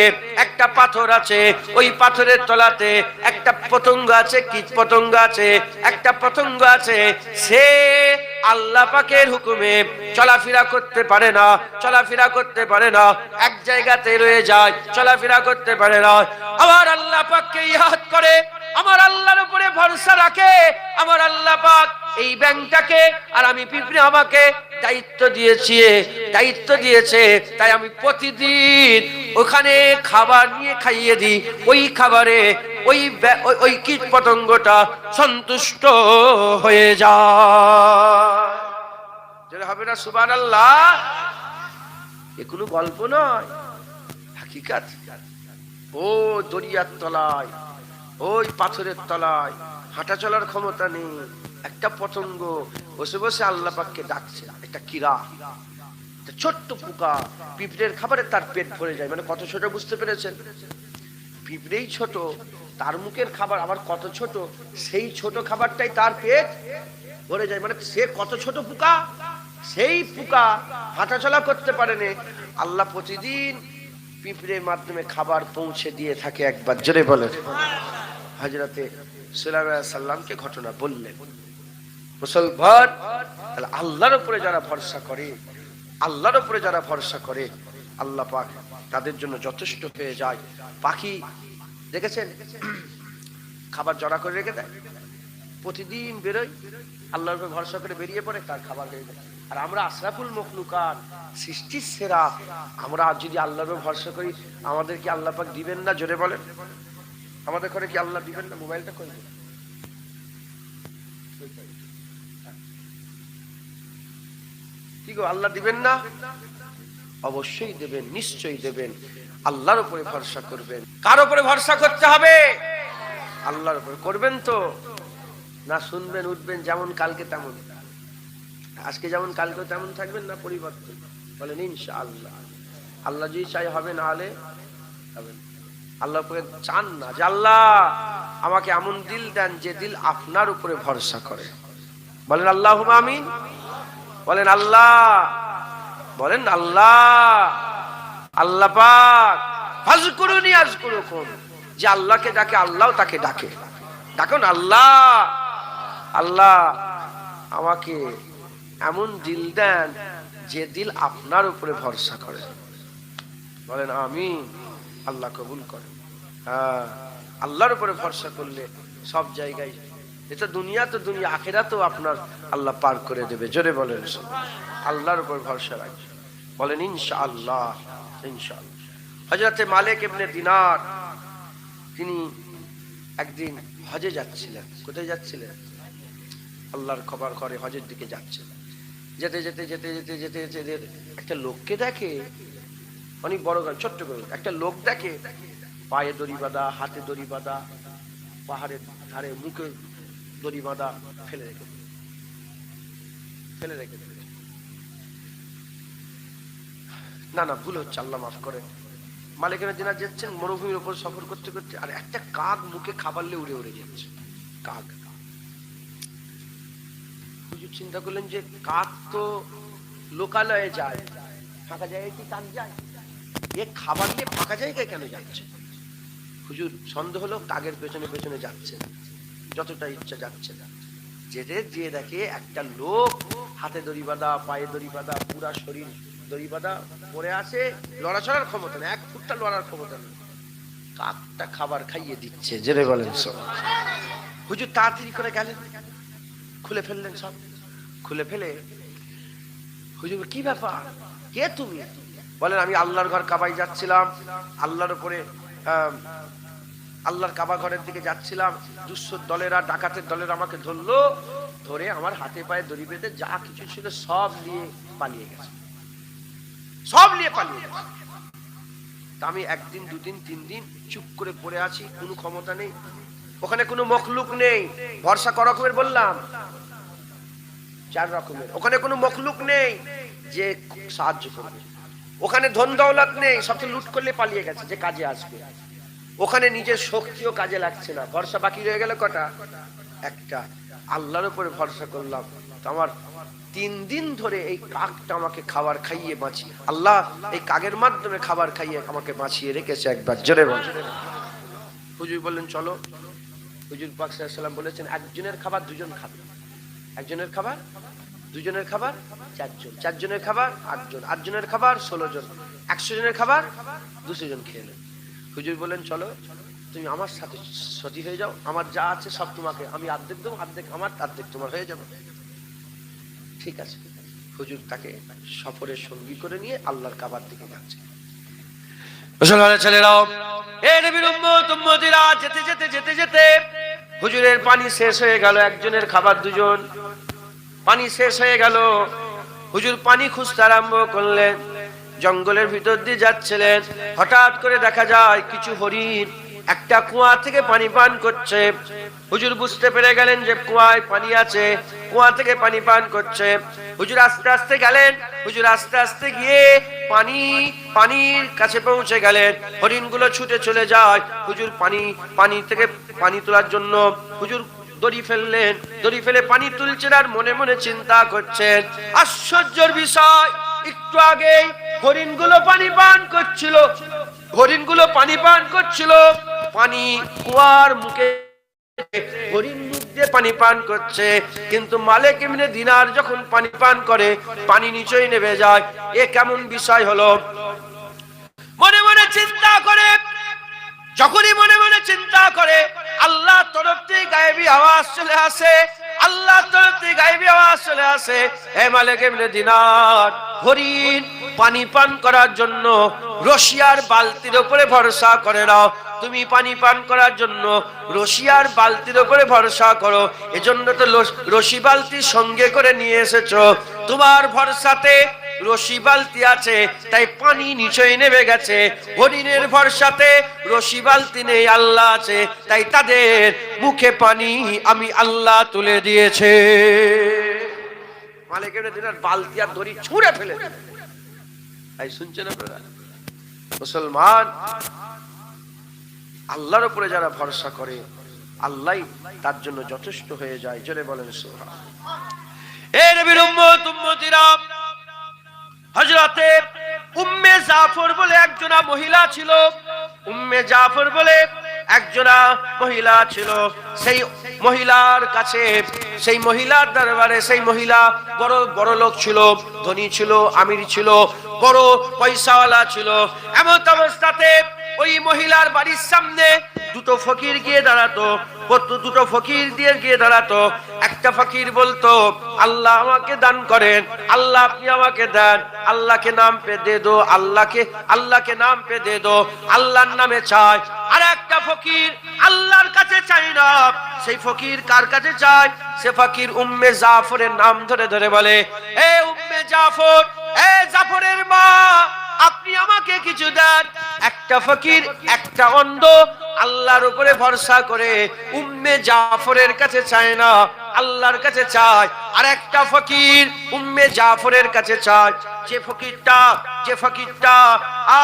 একটা পাথর আছে, ওই পাথরের তলাতে একটা পতঙ্গ আছে, কীট পতঙ্গ আছে, একটা পতঙ্গ আছে, সে আল্লাহ পাকের হুকুমে চলাফেরা করতে পারে না, এক জায়গাতে রয়ে যায়, চলাফেরা করতে পারে না। আবার আল্লাহ পাককে ইয়াদ করে, আমার আল্লাহর উপরে ভরসা রাখে, আমার আল্লাহ পাক এই ব্যাঙটাকে আর আমি পিঁপড়ে আমাকে দায়িত্ব দিয়েছে, তাই আমি প্রতিদিন ওখানে খাবার নিয়ে খাইয়ে দিই। ওই খাবারে ওই কীট পতঙ্গটা সন্তুষ্ট হয়ে যায়। যেটা হবে না সুবহানাল্লাহ। এ কোনো গল্প নয়, হাকিকাত। ও দরিয়ার তলায়, ওই পাথরের তলায় হাঁটা চলার ক্ষমতা নেই, একটা পতঙ্গ বসে বসে আল্লাহ পাককে ডাকছে। একটা কিরা, একটা ছোট্ট পোকা, পিঁপড়ের খাবারে তার পেট ভরে যায়। মানে কত ছোট, বুঝতে পেরেছেন? পিঁপড়েই ছোট, তার মুখের খাবার আবার কত ছোট, সেই ছোট খাবারটাই তার পেট ভরে যায়। মানে সে কত ছোট পোকা, সেই পোকা হাঁটা চলা করতে পারেনি, আল্লাহ প্রতিদিন পিঁপড়ের মাধ্যমে খাবার পৌঁছে দিয়ে থাকে। একবার জোরে বলেন। হযরতে সুলাইমান আলাইহিস সালামকে ঘটনা বললেন। মুসলমান, তাহলে আল্লাহর উপরে যারা ভরসা করে, আল্লাহর উপরে যারা ভরসা করে, আল্লাহ পাক তাদের জন্য যথেষ্ট হয়ে যায়। পাখি দেখেছেন খাবার জড়া করে রেখে দেয়, প্রতিদিন বেরোয়, আল্লাহর উপরে ভরসা করে বেরিয়ে পড়ে, তার খাবার হয়ে যায়। আর আমরা আশরাফুল মখলুকাত, সৃষ্টির সেরা, আমরা যদি আল্লাহর উপরে ভরসা করি, আমাদের কি আল্লাহ পাক দিবেন না? জোরে বলেন, আমাদের ঘরে কি আল্লাহ দিবেন না? মোবাইলটা কই দিবেন? কি গো, আল্লাহ দিবেন না? অবশ্যই দেবেন, নিশ্চয়ই দেবেন। আল্লাহর উপরে ভরসা করবেন। কার উপরে ভরসা করতে হবে? আল্লাহর উপরে। করবেন তো না? শুনবেন, উঠবেন, যেমন কালকে তেমন, আজকে যেমন কালকে তেমন থাকবেন না? পরিবর্তন। বলেন ইনশাআল্লাহ। আল্লাহ যদি চাই হবে, না হলে হবে না। আল্লাহর উপরে চান না যে আল্লাহ আমাকে এমন দিল দেন যে দিল আপনার উপরে ভরসা করে। বলেন আল্লাহুম্মা আমিন। বলেন আল্লাহ, বলেন আল্লাহ। আল্লাহ পাক ফাজকুরুনি আযকুরুকুম, যে আল্লাহকে ডাকে আল্লাহ তাকে ডাকে। ডাকুন আল্লাহ, আল্লাহ আমাকে এমন দিল দেন যে দিল আপনার উপরে ভরসা করে। বলেন আমিন। আল্লাহ কবুল করেন। হ্যাঁ, আল্লাহর উপরে ভরসা করলে সব জায়গায়, এটা দুনিয়া তো দুনিয়া, আখিরাতেও আপনার আল্লাহ পার করে দেবে। জোরে বলেন আল্লাহর উপর ভরসা রাখবে। বলেন ইনশাআল্লাহ, ইনশাআল্লাহ। হযরতে মালিক ইবনে দিনার, তিনি একদিন হজে যাচ্ছিলেন। কোথায় যাচ্ছিলেন? আল্লাহর খবর করে হজের দিকে যাচ্ছিলেন। যেতে যেতে যেতে যেতে যেতে যেতে একটা লোককে দেখে, অনেক বড় গান, ছোট্ট করে একটা লোক দেখে, পায়ে দড়ি বাঁধা, হাতে দড়ি বাঁধা, পাহাড়ের ধারে মুখে দড়ি বাঁধা, ফেলে রেখে না না, ভুল হচ্ছে, আল্লাহ মাফ করে। মালিকের দিনা যাচ্ছেন মরুভূমির উপর সফর করতে করতে, আর একটা কাক মুখে খাবার নিয়ে উড়ে উড়ে যাচ্ছে। কাক, হুজুর চিন্তা করলেন যে কাক তো লোকালয়ে যায়, ফাঁকা জায়গায় কি কাক যায়? এ খাবার নিয়ে ফাঁকা জায়গায় কেন যাচ্ছে? হুজুর সন্দেহ হলো, কাকের পেছনে পেছনে যাচ্ছে, যতটা ইচ্ছা যাচ্ছে না। যেতে গিয়ে দেখে একটা লোক হাতে দড়ি বাঁধা, পায়ে দড়ি বাঁধা, পুরা শরীর দড়ি বাঁধা পড়ে আছে, লড়াচড়ার ক্ষমতা নেই, এক ফুটটা লড়ার ক্ষমতা নেই। কাকটা খাবার খাইয়ে দিচ্ছে। জেনে বলেন সব। হুজুর তাড়াতাড়ি করে গেলেন, খুলে ফেললেন, সব খুলে ফেলে হুজুর কি ব্যাপার, কে তুমি? বলেন আমি আল্লাহর ঘর কাবায় যাচ্ছিলাম, আল্লাহর উপরে আল্লাহর কাবা ঘরের দিকে যাচ্ছিলাম, দুঃসর দলেরা, ডাকাতের দলেরা আমাকে ধরলো, ধরে আমার হাতে পায়ে দড়ি বেঁধে যা কিছু ছিল সব নিয়ে পালিয়ে গেছে, সব নিয়ে পালিয়ে গেছে। আমি একদিন, দুদিন, 3 দিন চুপ করে পড়ে আছি, কোনো ক্ষমতা নেই, ওখানে কোনো মখলুক নেই। ভরসা ক রকমের বললাম? 4 রকমের। ওখানে কোনো মখলুক নেই যে সাহায্য করবে, ওখানে ধন দৌলত নেই, সবকে লুট করলে পালিয়ে গেছে যে কাজে আসবে। ওখানে নিজের শক্তিও কাজে লাগছে না, ভরসা বাকি রয়ে গেল কটা? একটা। আল্লাহর উপরে ভরসা করলাম, তো আমার 3 দিন ধরে এই কাকটা আমাকে খাবার খাইয়ে বাঁচিয়ে, আল্লাহ এই কাকের মাধ্যমে খাবার খাইয়ে আমাকে বাঁচিয়ে রেখেছে। একবার জোরে বল। হুজুর বললেন চলো। হুজুর পাক সাল্লাল্লাহু আলাইহি ওয়াসাল্লাম বলেছেন একজনের খাবার দুজন খাবে, একজনের খাবার দুজনের খাবার 4 জন, 4 জনের খাবার 8 জন, 8 জনের খাবার 16 জন, 100 জনের খাবার 200 জন খেয়ে নেন। হুজুর বলেন চলো তুমি আমার সাথে সাথী হয়ে যাও, আমার যা আছে সব তোমাকে, আমি অর্ধেক দেবো, অর্ধেক আমার, অর্ধেক তোমার হয়ে যাবে। ঠিক আছে। হুজুর তাকে সফরের সঙ্গী করে নিয়ে আল্লাহর কাবার দিকে যাচ্ছে। মুসলমানের ছেলেরাও, এ নবীর উম্মত উম্মতিরা, যেতে যেতে যেতে যেতে হুজুরের পানি শেষ হয়ে গেল, একজনের খাবার 2 জন, পানি শেষ হয়ে গেল। হুজুর পানি খুঁজতে আরম্ভ করলেন, জঙ্গলের ভিতর দিয়ে যাচ্ছিলেন, হঠাৎ করে দেখা যায় কিছু হরিণ একটা কুয়া থেকে পানি পান করছে। হুজুর বুঝতে পেরে গেলেন যে কুয়ায় পানি আছে, কুয়া থেকে পানি পান করছে। হুজুর আস্তে আস্তে গেলেন, হুজুর আস্তে আস্তে গিয়ে পানির কাছে পৌঁছে গেলেন। হরিণগুলো ছুটে চলে যায়। হুজুর পানি থেকে পানি তোলার জন্য হুজুর দড়ি ফেললেন, দড়ি ফেলে পানি তুলছেন আর মনে মনে চিন্তা করছেন। আশ্চর্যের বিষয়, একটু আগে হরিণগুলো পানি পান করছিল, হরিণগুলো পানি পান করছিল, পানি কুয়ার মুখে হরিণ মুখ দিয়ে পানি পান করছে, কিন্তু মালিক ইবনে দিনার যখন পানি পান করে পানি নিচেই নেমে যায়। এ কেমন বিষয় হলো? মনে মনে চিন্তা করে, যখনই মনে মনে চিন্তা করে আল্লাহর তরফ থেকে গায়েবী আওয়াজ চলে আসে, আল্লাহর তরফ থেকে গায়েবী আওয়াজ চলে আসে, হে মালিক ইবনে দিনার, হরিণ পানি পান করার জন্য রশিয়ার বালতির উপরে ভরসা করে নাও। তুমি পানি পান করার জন্য রশিয়ার বালতির উপরে ভরসা করো, এজন্য তো রশি বালতি সঙ্গে করে নিয়ে এসেছো। তোমার ভরসাতে রশি বালতি আছে, তাই পানি নিচে নেমে গেছে। হরিণের ভরসাতে রশি বালতি নেই, আল্লাহ আছে, তাই তাদের মুখে পানি আমি আল্লাহ তুলে দিয়েছে। মালিক ইবনে দিনার বালতি আর দড়ি ছুঁড়ে ফেলে দিল। তাই শুনছেন আপনারা মুসলমান, আল্লাহর উপরে যারা ভরসা করে আল্লাহই তার জন্য যথেষ্ট হয়ে যায়। জোরে বলেন সুবহানাল্লাহ। এ নবীর উম্মত উম্মতিরা, হযরতে উম্মে জাফর বলে একজনা মহিলা ছিল। উম্মে জাফর বলে একজনা মহিলা ছিল। সেই মহিলার কাছে, সেই মহিলার দরবারে, সেই মহিলা বড় বড় লোক ছিল, ধনী ছিল, আমির ছিল, বড় পয়সাওয়ালা ছিল। এমন অবস্থাতে ওই মহিলার বাড়ির সামনে দুটো ফকির গিয়ে দাঁড়াতো। দুটো ফকির দিয়ে গিয়ে দাঁড়াতো। একটা ফকির বলতো, আল্লাহ আমাকে দান করেন, আল্লাহ আপনি আমাকে দেন, আল্লাহকে নাম পে দে দো, আল্লাহকে নাম পে দে দো, আল্লাহর নামে চায়। আর একটা ফকির আল্লাহর কাছে চাই না। সেই ফকির কার কাছে চায়? সে ফকির উম্মে জাফরের নাম ধরে ধরে বলে, এ উম্মে জাফর, এ জাফরের মা, আপনি আমাকে কিছু দেন। একটা ফকির, একটা অন্ধ আল্লাহর উপরে ভরসা করে উম্মে জাফরের কাছে চায় না, আল্লাহর কাছে চায়। আর একটা ফকির উম্মে জাফরের কাছে চায়। যে ফকিরটা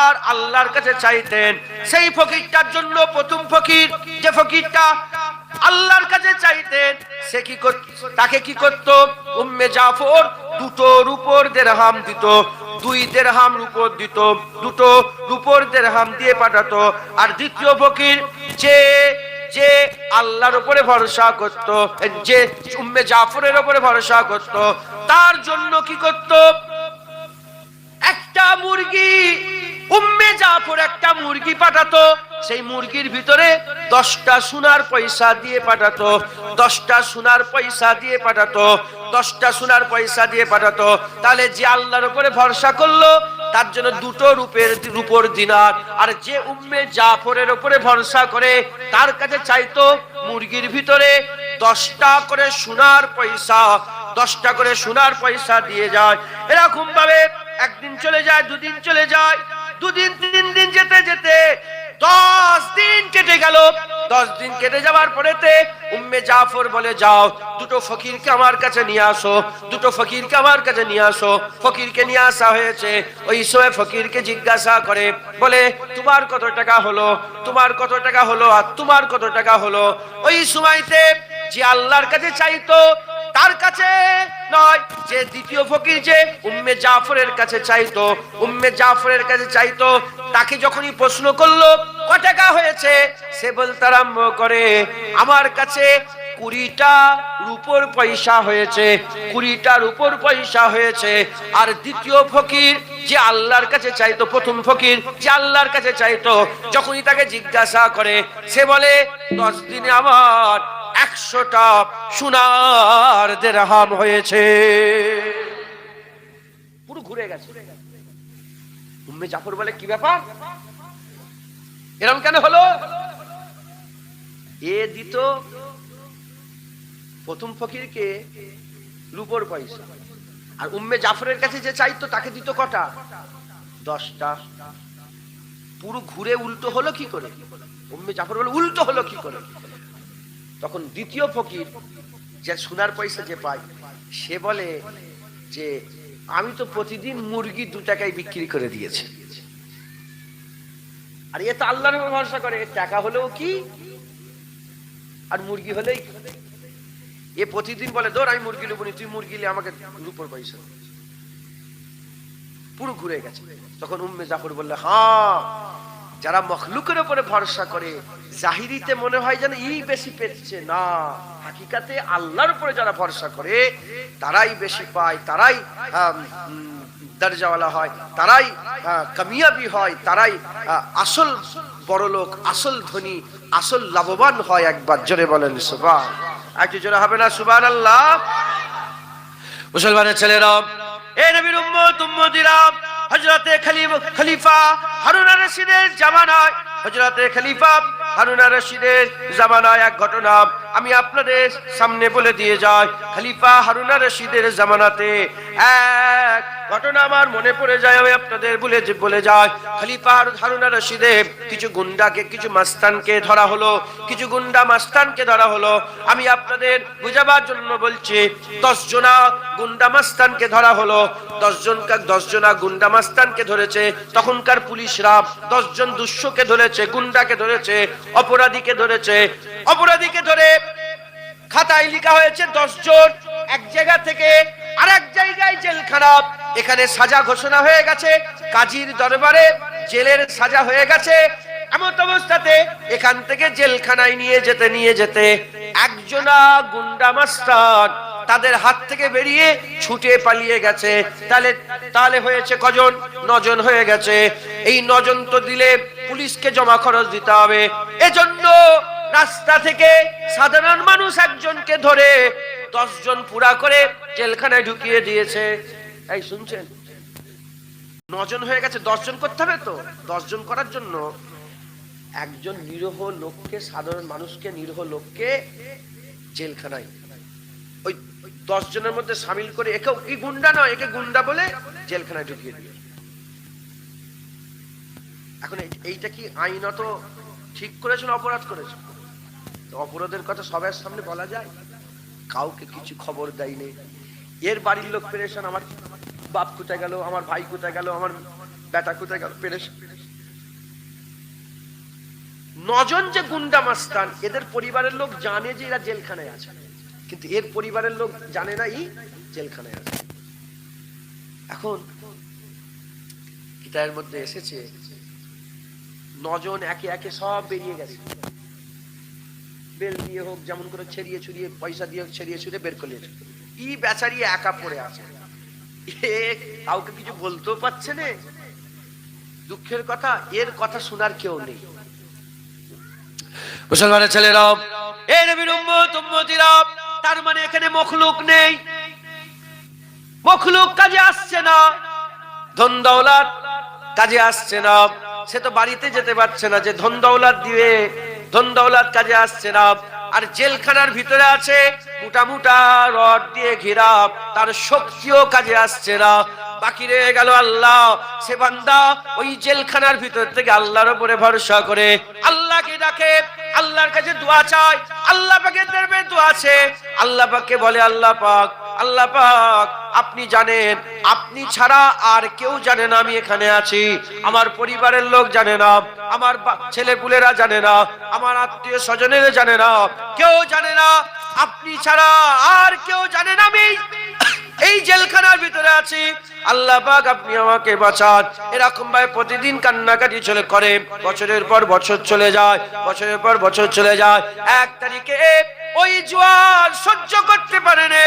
আর আল্লাহর কাছে চাইতেন, সেই ফকিরটার জন্য প্রথম ফকির যে ফকিরটা আল্লাহর কাছে চাইতেন, সে কি করত? তাকে কি করত? উম্মে জাফর দুটো রূপোর দিরহাম দিত, 2 দিরহাম রূপোর দিত, দুটো রূপোর দিরহাম দিয়ে পাঠাতো। আর দ্বিতীয় ফকির যে আল্লাহর উপরে ভরসা করত, যে উম্মে জাফরের উপরে ভরসা করত, তার জন্য কি করত? একটা মুরগি, উম্মে জাফর একটা মুরগি পাঠাতো। সেই মুরগির ভিতরে 10টা সোনার পয়সা দিয়ে পাঠাতো, 10টা সোনার পয়সা দিয়ে পাঠাতো, 10টা সোনার পয়সা দিয়ে পাঠাতো। তাহলে যে আল্লাহর উপরে ভরসা করলো তার জন্য দুটো রূপোর দিনার। আর যে উম্মে জাফরের উপরে ভরসা করে তার কাছে চাইতো মুরগির ভিতরে 10টা করে সোনার পয়সা, 10টা করে সোনার পয়সা দিয়ে যায়। এরকম ভাবে একদিন চলে যায়, দুদিন চলে যায়, দুদিন, 3 দিন যেতে যেতে 10 দিন কেটে গেল। 10 দিন কেটে যাওয়ার পরেতে উম্মে জাফর বলে, যাও দুটো ফকিরকে আমার কাছে নিয়ে আসো, দুটো ফকিরকে আমার কাছে নিয়ে আসো। ফকিরকে নিয়ে আসা হয়েছে। ওই সময় ফকিরকে জিজ্ঞাসা করে, বলে তোমার কত টাকা হলো, তোমার কত টাকা হলো, আর তোমার কত টাকা হলো। ওই সময়তে যে আল্লাহর কাছে চাইতো তার কাছে নয়, যে দ্বিতীয় ফকির যে উম্মে জাফরের কাছে চাইতো, উম্মে জাফরের কাছে চাইতো, তাকে যখনই প্রশ্ন করলো কত টাকা হয়েছে, সে বলতে আরম্ভ করে, আমার কাছে 20টা রূপোর পয়সা হয়েছে, 20টা রূপোর পয়সা হয়েছে। আর দ্বিতীয় ফকির যে আল্লাহর কাছে চাইতো, প্রথম ফকির যে আল্লাহর কাছে চাইতো, যখনই তাকে জিজ্ঞাসা করে সে বলে 10 দিনে আমার 100টা সোনার দিরহাম হয়েছে। পুরো ঘুরে গেছে। উম্মে জাফর বলে, কি ব্যাপার, এরকম কেন হলো? এ দিত প্রথম ফকিরকে রূপোর পয়সা, আর উম্মে জাফরের কাছে যে চাইতো তাকে দিত কটা? 10টা। পুরো ঘুরে উল্টো হলো কি করে? উম্মে জাফর বলে, উল্টো হলো কি করে? তখন দ্বিতীয় ফকির যে সোনার পয়সা যে পায়, সে বলে যে আমি তো প্রতিদিন মুরগি 2 টাকায় বিক্রি করে দিয়েছি, আর এ তো আল্লাহর উপর ভরসা করে, টাকা হলেও কি আর মুরগি হলেই। এ প্রতিদিন বলে, ধর আমি মুরগি নেবো, তুই মুরগি নিয়ে আমাকে রূপোর পয়সা। পুরো ঘুরে গেছে। তখন উম্মে জাফর বললে, হ্যাঁ, যারা মখলুকের উপরে ভরসা করে জাহিরিতে মনে হয় যেন ই বেশি পেচ্ছে, না, হাকিকাতে আল্লাহর উপরে যারা ভরসা করে তারাই বেশি পায়, তারাই দরজাওয়ালা হয়, তারাই কামিয়াবি হয়, তারাই আসল বড়লোক, আসল ধনী, আসল লাভবান হয়। একবার জোরে বলেন সুবহান, একটু জোরে হবে না সুবহানাল্লাহ? মুসলমানের ছেলেরা, এ নবীর উম্মত উম্মতিরা, হযরতে খলিফা হারুন আর রশিদের জামানায়, হযরতে খলিফা হারুন আর রশিদের জামানায় এক ঘটনা আমি আপনাদের সামনে বলে দিয়ে যাই। খলিফা হারুন আর রশিদের জামানাতে এক ঘটনা আমার মনে পড়ে যায়, আমি আপনাদের বলে যাই। খলিফা হারুন আর রশিদের কিছু গুন্ডাকে, কিছু মাস্তানকে ধরা হলো, কিছু গুন্ডা মাস্তানকে ধরা হলো। আমি আপনাদের বুঝাবার জন্য বলছি, 10 জনা গুন্ডা মাস্তানকে ধরা হলো। 10 জনা গুন্ডা মাস্তানকে ধরেছে। তখনকার পুলিশরা 10 জন দুষ্যকে ধরেছে, গুন্ডাকে ধরেছে, অপরাধীকে ধরেছে। অপরাধীকে ধরে খাতায় লেখা হয়েছে 10 জন এক জায়গা থেকে আরেক জায়গায় জেলখানা। এখানে সাজা ঘোষণা হয়ে গেছে, কাজীর দরবারে জেলের সাজা হয়ে গেছে। এমন অবস্থাতে এখান থেকে জেলখানায় নিয়ে যেতে একজনা গুন্ডা মাস্টার তাদের হাত থেকে বেরিয়ে ছুটে পালিয়ে গেছে। তাহলে হয়েছে কজন? 9 জন হয়ে গেছে। এই 9 জন তো দিলে পুলিশকে জমা খরচ দিতে হবে, এজন্য রাস্তা থেকে সাধারণ মানুষ একজনকে ধরে 10 জন পুরা করে জেলখানায় ঢুকিয়ে দিয়েছে। এই শুনছেন, 9 জন হয়ে গেছে, 10 জন করতে হবে তো। 10 জন করার জন্য একজন নিরীহ লোককে, সাধারণ মানুষকে, নিরীহ লোককে জেলখানায় ওই 10 জনের মধ্যে শামিল করে একে গুন্ডা নয়, একে গুন্ডা বলে জেলখানায় ঢুকিয়ে দিয়ে। এখন এইটা কি আইনত ঠিক করেছেন, অপরাধ করেছেন? অপরাধের কথা সবার সামনে বলা যায়? কাউকে কিছু খবর দেয়নি। এর বাড়ির লোক পেরেশান, আমার বাপ কোথায় গেল, আমার ভাই কোথায় গেল, আমার বেটা কোথায় গেল, পেরেশান। 9 জন যে গুন্ডা মাস্তান, এদের পরিবারের লোক জানে যে এরা জেলখানায় আছে, কিন্তু এর পরিবারের লোক জানে না এই জেলখানায় আছে। এখন কিতাবের মধ্যে এসেছে 9 জন একে একে সব বেরিয়ে গেছে। বেল দিয়ে হোক, যেমন করে ছড়িয়ে ছড়িয়ে, পয়সা দিয়ে ছড়িয়ে ছড়িয়ে বের করে নিয়েছে। ই বেচারি একা পড়ে আছে, কাউকে কিছু বলতেও পারছে না। দুঃখের কথা, এর কথা শোনার কেউ নেই। মুসলমানের ছেলেরা, এই নবীর উম্মত উম্মতিরা, তার মানে এখানে মখলুক নেই, মখলুক কাজে আসছে না, ধন দৌলত কাজে আসছে না। সে তো বাড়িতে যেতে পারছে না যে ধন দৌলত দিবে, ধন দৌলত কাজে আসছে না। আর জেলখানার ভিতরে আছে মোটা মোটা রড দিয়ে ঘেরা, তার শক্তিও কাজে আসছে না। বাকি রয়ে গেল আল্লাহ। সে বান্দা ওই জেলখানার ভিতর থেকে আল্লাহর উপরে ভরসা করে আল্লাহকে ডাকে, আল্লাহর কাছে দোয়া চায়, আল্লাহ পাকের দরবারে দোয়া আছে। আল্লাহ পাককে বলে, আল্লাহ পাক, আল্লাহ পাক আপনি জানেন, আপনি ছাড়া আর কেউ জানে না আমি এখানে আছি। আমার পরিবারের লোক জানে না, আমার ছেলেপুলেরা জানে না, আমার আত্মীয় স্বজনেরা জানে না, কেউ জানে না। আপনি ছাড়া আর কেউ জানে না আমি এই জেলখানার ভিতরে আছি। আল্লাহ পাক আপনি আমাকে বাঁচান। এরকম ভাবে প্রতিদিন কান্নাকাটি করে। বছরের পর বছর চলে যায়, বছরের পর বছর চলে যায়। 1 তারিখে ওই জোয়ার সহ্য করতে পারে না,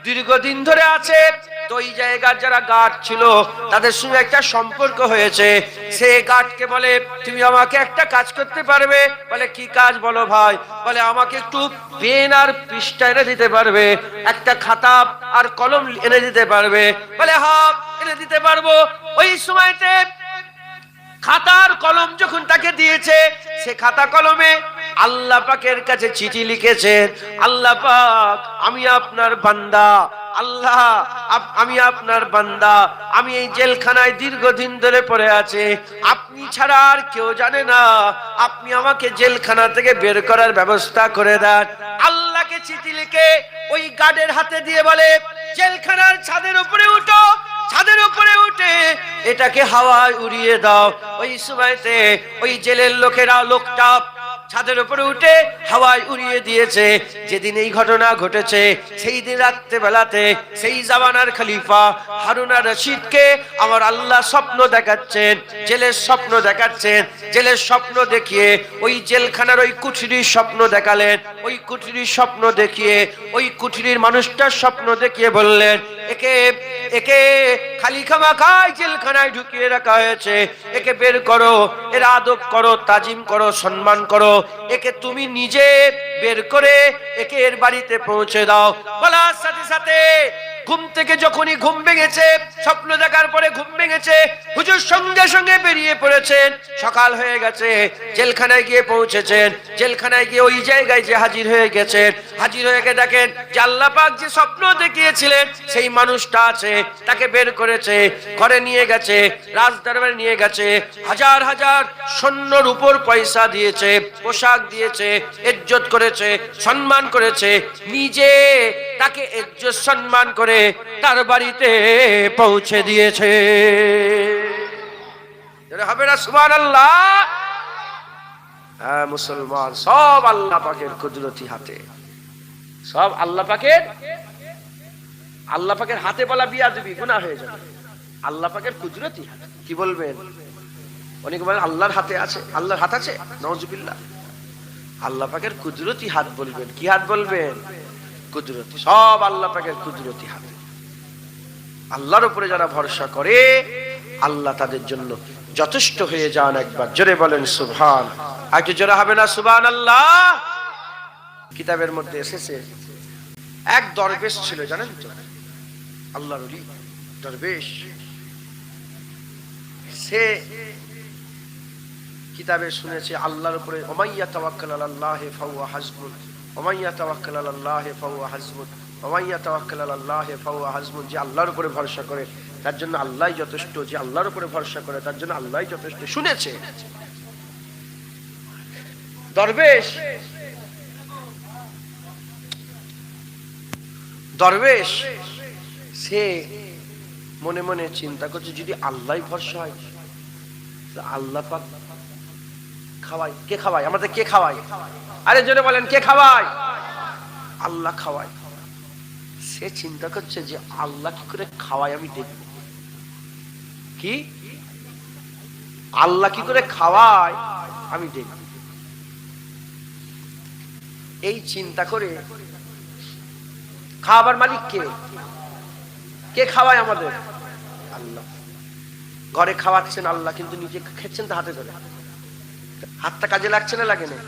দীর্ঘদিন ধরে আছে। তো ওই জায়গার যারা গার্ড ছিল তাদের সঙ্গে একটা সম্পর্ক হয়েছে। সে গার্ডকে বলে, তুমি আমাকে একটা কাজ করতে পারবে? বলে, কি কাজ বলো ভাই? বলে, আমাকে একটু পেন আর পৃষ্ঠা এনে দিতে পারবে, একটা খাতা আর কলম এনে দিতে পারবে? বলে, হ্যাঁ এনে দিতে পারবো। ওই সময়তে খাতার কলম যখন তাকে দিয়েছে, সে খাতা কলমে আল্লাহ পাকের কাছে চিঠি লিখেছেন, আল্লাহ পাক আমি আপনার বান্দা, আল্লাহ আমি আপনার বান্দা, আমি এই জেলখানায় দীর্ঘদিন ধরে পড়ে আছি, আপনি ছাড়া আর কেউ জানে না, আপনি আমাকে জেলখানা থেকে বের করার ব্যবস্থা করে দেন। আল্লাহকে চিঠি লিখে ওই গার্ডের হাতে দিয়ে বলে, জেলখানার ছাদের উপরে উঠো, ছাদের উপরে উঠে এটাকে হাওয়ায় উড়িয়ে দাও। ওই সময়তে ওই জেলের লোকেরা লোকটা ছাদের উপরে উঠে হাওয়ায় উড়িয়ে দিয়েছে। যেদিন এই ঘটনা ঘটেছে সেই দিন রাত্রে বেলাতে সেই জামানার খলিফা হারুন আর রশিদকে আমার আল্লাহ স্বপ্ন দেখাচ্ছেন, জেলের স্বপ্ন দেখাচ্ছেন। জেলের স্বপ্ন দেখিয়ে ওই জেলখানার ওই কুঠরির স্বপ্ন দেখালেন। ওই কুঠরির স্বপ্ন দেখিয়ে ওই কুঠরির মানুষটার স্বপ্ন দেখিয়ে বললেন, একে একে খালি খামাখাই জেলখানায় ঢুকিয়ে রাখা হয়েছে, একে বের করো, এর আদব করো, তাজিম করো, সম্মান করো। একে তুমি নিজে বের করে একে এর বাড়িতে পৌঁছে দাও। বলার সাথে সাথে ঘুম থেকে যখনই ঘুম ভেঙেছে, স্বপ্ন দেখার পরে ঘুম ভেঙেছে, হুজুর সঙ্গে সঙ্গে বেরিয়ে পড়েছেন। সকাল হয়ে গেছে, জেলখানায় গিয়ে পৌঁছেছেন। জেলখানায় গিয়ে ওই জায়গায় যে হাজির হয়ে গেছেন, হাজির হয়ে গিয়ে দেখেন যে আল্লাহ পাক যে স্বপ্ন দেখিয়েছিলেন সেই মানুষটা আছে, তাকে বের করেছে, ঘরে নিয়ে গেছে, রাজদরবারে নিয়ে গেছে। হাজার হাজার সৈন্যর উপর পয়সা দিয়েছে, পোশাক দিয়েছে, ইজ্জত করেছে, সম্মান করেছে। নিজে তাকে ইজ্জত সম্মান করে তার বাড়িতে পৌঁছে দিয়েছে। হবে না সুবহানাল্লাহ? হ্যাঁ মুসলমান, সব আল্লাহ পাকের কুদরতি হাতে, সব আল্লাহ পাকের। আল্লাহ পাকের হাতে বলা বিয়াদবি, গুনাহ হয়ে যাবে। আল্লাহ পাকের কুদরতি হাতে কি বলবেন? অনেকে বলেন আল্লাহর হাতে আছে, আল্লাহর হাত আছে, নাউজুবিল্লাহ। আল্লাহ পাকের কুদরতি হাত বলবেন। কি হাত বলবেন? কুদরতি। সব আল্লাহ পাকের কুদরতি হাতে। আল্লাহর উপরে যারা ভরসা করে আল্লাহ তাদের জন্য যথেষ্ট হয়ে যান। একবার জোরে বলেন সুবহান। একটু জোরে হবে না সুবহানাল্লাহ? কিতাবের মধ্যে এসেছে এক দরবেশ ছিল, জানেন তো, আল্লাহর ওলি দরবেশ। সে কিতাবে শুনেছে আল্লাহর উপরে ওমাইয়া তাওয়াক্কাল আলাল্লাহি ফাহুয়া হাসবুন, ওমাইয়া তাওয়াক্কাল আলাল্লাহি ফাহুয়া হাসবুন, ওমাইয়া তাওয়াক্কাল আলাল্লাহি ফাহুয়া হাসবুন। যে আল্লাহর উপরে ভরসা করে তার জন্য আল্লাহই যথেষ্ট, যে আল্লাহর উপরে ভরসা করে তার জন্য আল্লাহই যথেষ্ট। শুনেছে দরবেশ। দরবেশ সে মনে মনে চিন্তা করছে, যদি আল্লাহই ভরসা হয়, আল্লাহ পাক খাওয়াই, কে খাওয়াই? আমাদের কে খাওয়াই? আরে জোরে বলেন, কে খাওয়ায়? আল্লাহ খাওয়ায়। সে চিন্তা করছে যে আল্লাহ কি করে খাওয়ায় আমি দেখব। কি আল্লাহ কি করে খাওয়ায় আমি দেখব। এই চিন্তা করে, খাওয়াবার মালিক কে? কে খাওয়ায় আমাদের? আল্লাহ। ঘরে খাওয়াচ্ছেন আল্লাহ, কিন্তু নিজে খেচ্ছেন তো হাতে ধরে। হাতটা কাজে লাগছে না লাগে না?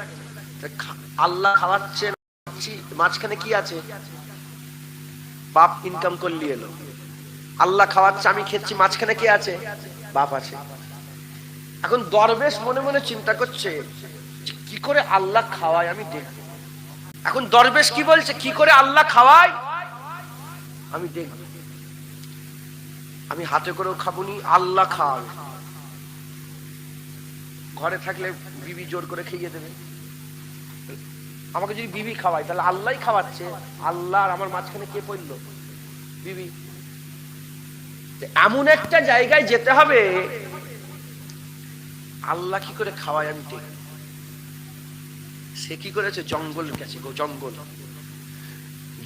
আল্লাহ খাওয়াচ্ছেন, মাঝখানে কি আছে? বাপ ইনকাম করলি এলো। আল্লাহ খাওয়াচ্ছে, আমি খেচ্ছি, মাঝখানে কি আছে? বাপ আছে। এখন দরবেশ মনে মনে চিন্তা করছে কি করে আল্লাহ খাওয়ায় আমি দেখব। এখন দরবেশ কি বলছে? কি করে আল্লাহ খাওয়ায় আমি দেখব। আমি হাতে করেও খাবনি, আল্লাহ খাওয়ায়। ঘরে থাকলে বিবি জোর করে খাইয়ে দেবে। আমাকে যদি বিবি খাওয়ায় তাহলে আল্লাহই খাওয়াচ্ছে, আল্লাহ আর আমার মাঝখানে কে পড়লো? বিবি। এমন একটা জায়গায় যেতে হবে আল্লাহ কি করে খাওয়ায় আমি দেখব। সে কি করেছে? জঙ্গল গেছে, জঙ্গল।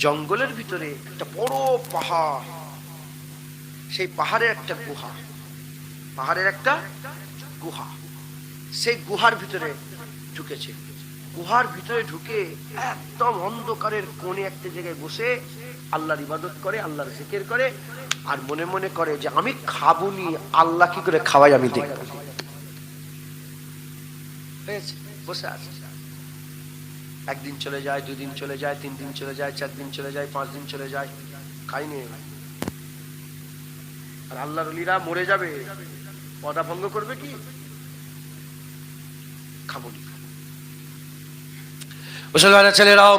জঙ্গলের ভিতরে একটা বড় পাহাড়, সেই পাহাড়ে একটা গুহা, পাহাড়ের একটা গুহা। সেই গুহার ভিতরে ঢুকেছে। গুহার ভিতরে ঢুকে একদম অন্ধকারের কোণে একটা জায়গায় বসে আল্লাহর ইবাদত করে, আল্লাহর জিকির করে, আর মনে মনে করে যে আমি খাবুনি, আল্লাহ কি করে খাওয়াই আমি দেখব। বসে আছে। একদিন চলে যায়, দুদিন চলে যায়, 3 দিন চলে যায়, 4 দিন চলে যায়, 5 দিন চলে যায়, খাইনি। আর আল্লাহর ওলিরা মরে যাবে, ওয়াদা ভঙ্গ করবে কি? খাবুনি। মুসলমানের ছেলেরাও,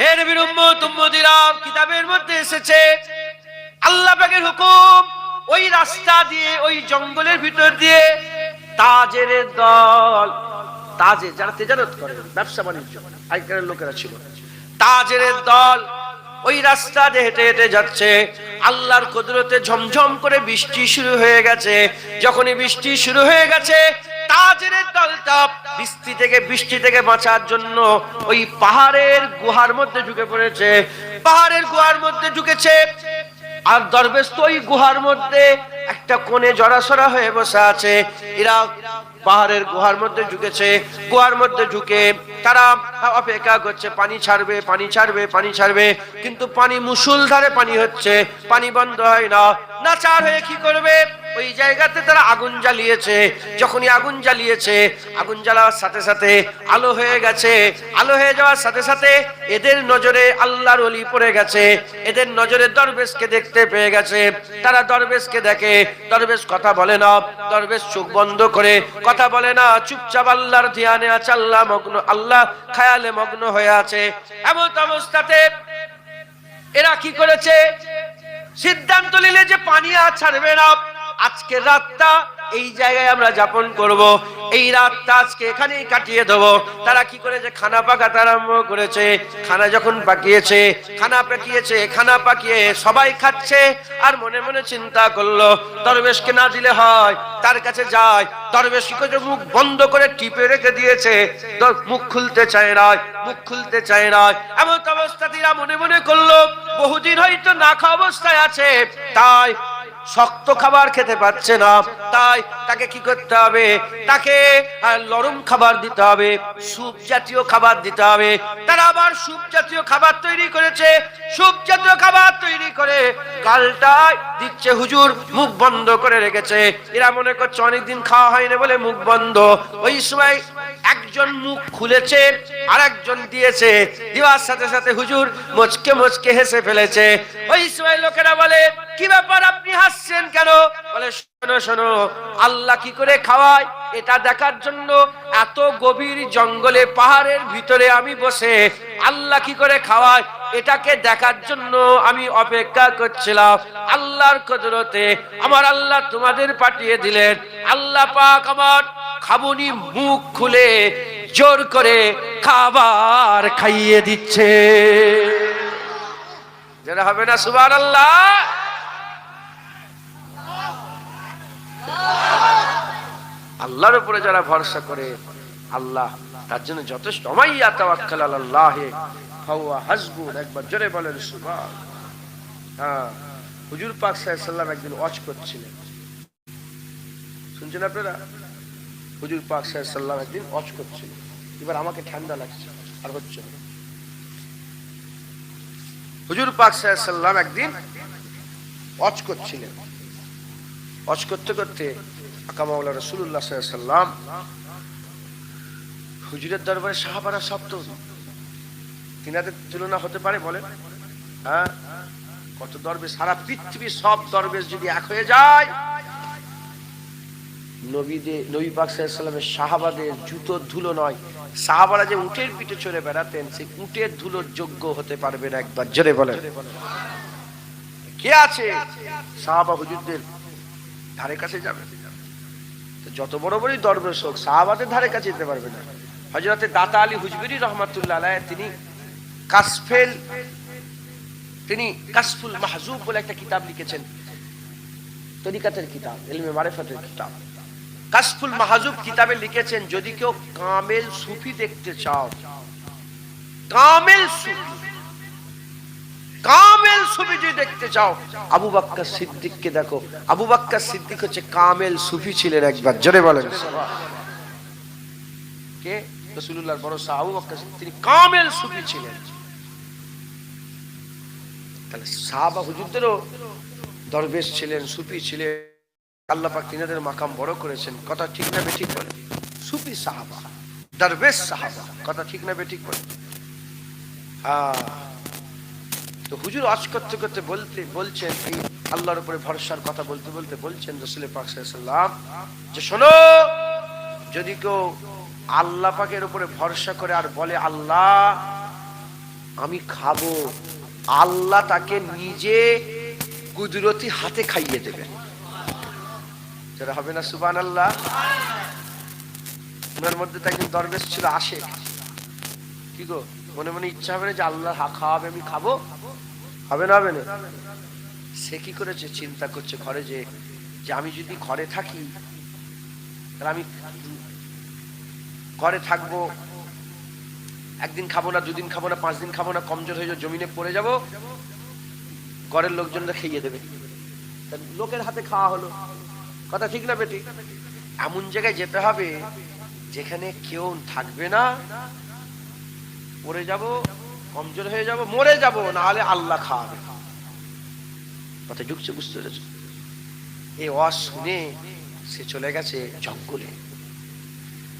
হে নবীর উম্মত উম্মতিরা, কিতাবের মধ্যে এসেছে আল্লাহ পাকের হুকুম, ওই রাস্তা দিয়ে, ওই জঙ্গলের ভিতর দিয়ে তাজের দল, তাজে যারা তেজারত করে, ব্যবসা বাণিজ্য, আগেকার লোকেরা ছিল, তাজের দল ওই রাস্তা দিয়ে হেঁটে হেঁটে যাচ্ছে। আল্লাহর কুদরতে ঝমঝম করে বৃষ্টি শুরু হয়ে গেছে। যখনই বৃষ্টি শুরু হয়ে গেছে, আজেরের দলটা বৃষ্টি থেকে বাঁচার জন্য ওই পাহাড়ের গুহার মধ্যে ঢুকে পড়েছে। পাহাড়ের গুহার মধ্যে ঢুকেছে, আর দরবেশ তো ওই গুহার মধ্যে একটা কোণে জড়াসড়া হয়ে বসে আছে। এরা পাহাড়ের গুহার মধ্যে ঢুকেছে, গুহার মধ্যে ঢুকে তারা অপেক্ষা করছে পানি ছাড়বে, পানি ছাড়বে, পানি ছাড়বে, কিন্তু পানি মুষলধারে পানি হচ্ছে, পানি বন্ধ হয় না। নাচার হয়ে কি করবে? ওই জায়গাতে তারা আগুন জ্বালিয়েছে। যখনই আগুন জ্বালিয়েছে, আগুন জ্বালার সাথে সাথে আলো হয়ে গেছে। আলো হয়ে যাওয়ার সাথে সাথে এদের নজরে আল্লাহর ওলি পড়ে গেছে, এদের নজরে দরবেশকে দেখতে পেয়ে গেছে। তারা দরবেশকে দেখে, দরবেশ কথা বলে না, দরবেশ চোখ বন্ধ করে কথা বলে না, চুপচাপ আল্লাহর ধ্যানে আছে, আল্লাহ মগ্ন, আল্লাহ খেয়ালে মগ্ন হয়ে আছে। এমন অবস্থাতে এরা কি করেছে? সিদ্ধান্ত নিলে যে পানি আর ছাড়বে না, আজকে রাতটা এই জায়গায় আমরা যাপন করব, এই রাতটা আজকে এখানেই কাটিয়ে দেব। তারা কি করেছে? খানা পাকাতে আরম্ভ করেছে। খানা যখন পাকিয়েছে, খানা পাকিয়ে সবাই খাচ্ছে, আর মনে মনে চিন্তা করলো দরবেশকে না দিলে হয়, তার কাছে যায়। দরবেশ কি করে? মুখ বন্ধ করে টিপে রেখে দিয়েছে, মুখ খুলতে চায় না, মুখ খুলতে চায় না। এমন অবস্থাতে মনে মনে করলো বহুদিন হয়তো না খাওয়া অবস্থায় আছে, তাই শক্ত খাবার খেতে পাচ্ছে না, তাই তাকে কি করতে হবে? তাকে নরম খাবার দিতে হবে, স্যুপ জাতীয় খাবার দিতে হবে। তারা আবার স্যুপ জাতীয় খাবার তৈরি করেছে। স্যুপ জাতীয় খাবার তৈরি করে গালটায় দিচ্ছে। হুজুর মুখ বন্ধ করে রেখেছে। এরা মনে করছে অনেকদিন খাওয়া হয়নি বলে মুখ বন্ধ। ওই সময় একজন মুখ খুলেছে, আর একজন দিয়েছে। দেওয়ার সাথে সাথে হুজুর মুচকে মুচকে হেসে ফেলেছে। ওই সময় লোকেরা বলে, কি ব্যাপার, আপনি হাসছেন কেন? বলে, শোনো শোনো, আল্লাহ কি করে খাওয়ায় এটা দেখার জন্য এত গভীর জঙ্গলে পাহাড়ের ভিতরে আমি বসে আল্লাহ কি করে খাওয়ায় এটাকে দেখার জন্য আমি অপেক্ষা করছিলাম। আল্লাহর কুদরতে আমার আল্লাহ তোমাদের পাঠিয়ে দিলেন। আল্লাহ পাক আমার খাবুনি মুখ খুলে জোর করে খাবার খাইয়ে দিচ্ছে। যেটা হবে না সুবহানাল্লাহ। আল্লাহর উপরে যারা ভরসা করে, আল্লাহ তার জন্য যথেষ্ট। মাইয়া তাওয়াক্কাল আলাল্লাহি ফাহুয়া হাসবুন। একবার জোরে বলেন সুবহান। হ্যাঁ, হুজুর পাক সাল্লাল্লাহু আলাইহি ওয়াসাল্লাম একদিন ওয়াজ করছিলেন, শুনছেন আপনারা? হুজুর পাক সাল্লাল্লাহু আলাইহি ওয়াসাল্লাম একদিন ওয়াজ করছিলেন। এবার আমাকে ঠান্ডা লাগছে, আর হচ্ছে না। হুজুর পাক সাল্লাল্লাহু আলাইহি ওয়াসাল্লাম একদিন ওয়াজ করছিলেন। ওয়াজ করতে করতে আকা মাওলা রাসূলুল্লাহ সাল্লাল্লাহু আলাইহি ওয়াসাল্লাম হুজুরের দরবারে সাহাবারা সব তো তিনাদের তুলনা হতে পারে বলেন? হ্যাঁ, কত দরবেশ, সারা পৃথিবীর সব দরবেশ যদি এক হয়ে যায়, নবী পাক সাল্লাল্লাহু আলাইহি ওয়াসাল্লামের সাহাবাদের জুতোর ধুলো নয়, সাহাবারা যে উটের পিঠে চড়ে বেড়াতেন সেই উটের ধুলোর যোগ্য হতে পারবে না। একবার জোরে বলেন। কে আছে সাহাবা হুজুরদের ধারে কাছে যাবে? যত বড় বড়ই দরবেশ হোক, সাহাবাদের ধারে কাছে যেতে পারবে না। হযরতে দাতা আলী হুজবিরি রাহমাতুল্লাহ আলাইহি তিনি কাশফুল মাহজুব বলে একটা কিতাব লিখেছেন, তরিকাতের কিতাব, ইলমে মারিফাতের কিতাব। কাশফুল মাহজুব কিতাবে লিখেছেন, যদি কেউ কামেল সুফি দেখতে চাও, কামেল সুফি যদি দেখতে চাও, আবু বকর সিদ্দিককে দেখো। আবু বকর সিদ্দিক হচ্ছে কামেল সুফি ছিলেন। একবার জোরে বলেন। কে? রাসূলুল্লাহর বড় সাহাবা আবু বকর, তিনি কামেল সুফি ছিলেন। তাহলে সাহাবা হুজুরদেরও দরবেশ ছিলেন, সুফি ছিলেন। আল্লাহ পাক তিনাদের মাকাম বড় করেছেন। কথা ঠিক না বেঠিক বলেন? সুফি সাহাবা, দরবেশ সাহাবা, কথা ঠিক না বেঠিক বলেন? তো হুজুর ওয়াজ করতে করতে বলছেন, এই আল্লাহর উপরে ভরসার কথা বলতে বলতে বলছেন রাসূল পাক সাল্লাল্লাহু আলাইহি ওয়াসাল্লাম যে, শোনো, যদি কেউ আল্লাহ পাকের উপরে ভরসা করে আর বলে আল্লাহ আমি খাবো, আল্লাহ তাকে নিজে কুদরতি হাতে খাইয়ে দেবেন। যেটা হবে না সুবহানাল্লাহ। ওনার মধ্যে তো একজন দরবেশ ছিল আশেক। কি গো, মনে মনে ইচ্ছা হবে না যে আল্লাহ খাওয়াবে, আমি খাবো? হবে না, হবে না? সে কি করেছে? চিন্তা করছে ঘরে যে আমি যদি ঘরে থাকি তাহলে আমি ঘরে থাকবো, একদিন খাবো না, দুদিন খাবো না, 5 দিন খাবো না, কমজোর হয়ে যাবো, জমিনে পড়ে যাব, ঘরের লোকজনরা খেয়ে দেবে, লোকের হাতে খাওয়া হলো। কথা ঠিক না বেটি? এমন জায়গায় যেতে হবে যেখানে কেউ থাকবে না, পড়ে যাব, কমজোর হয়ে যাব, মরে যাব, না হলে আল্লাহ খাওয়াবে। কথা ঢুকছে, বুঝতে পেরেছ? এই ওয়াজ শুনে সে চলে গেছে জঙ্গলে,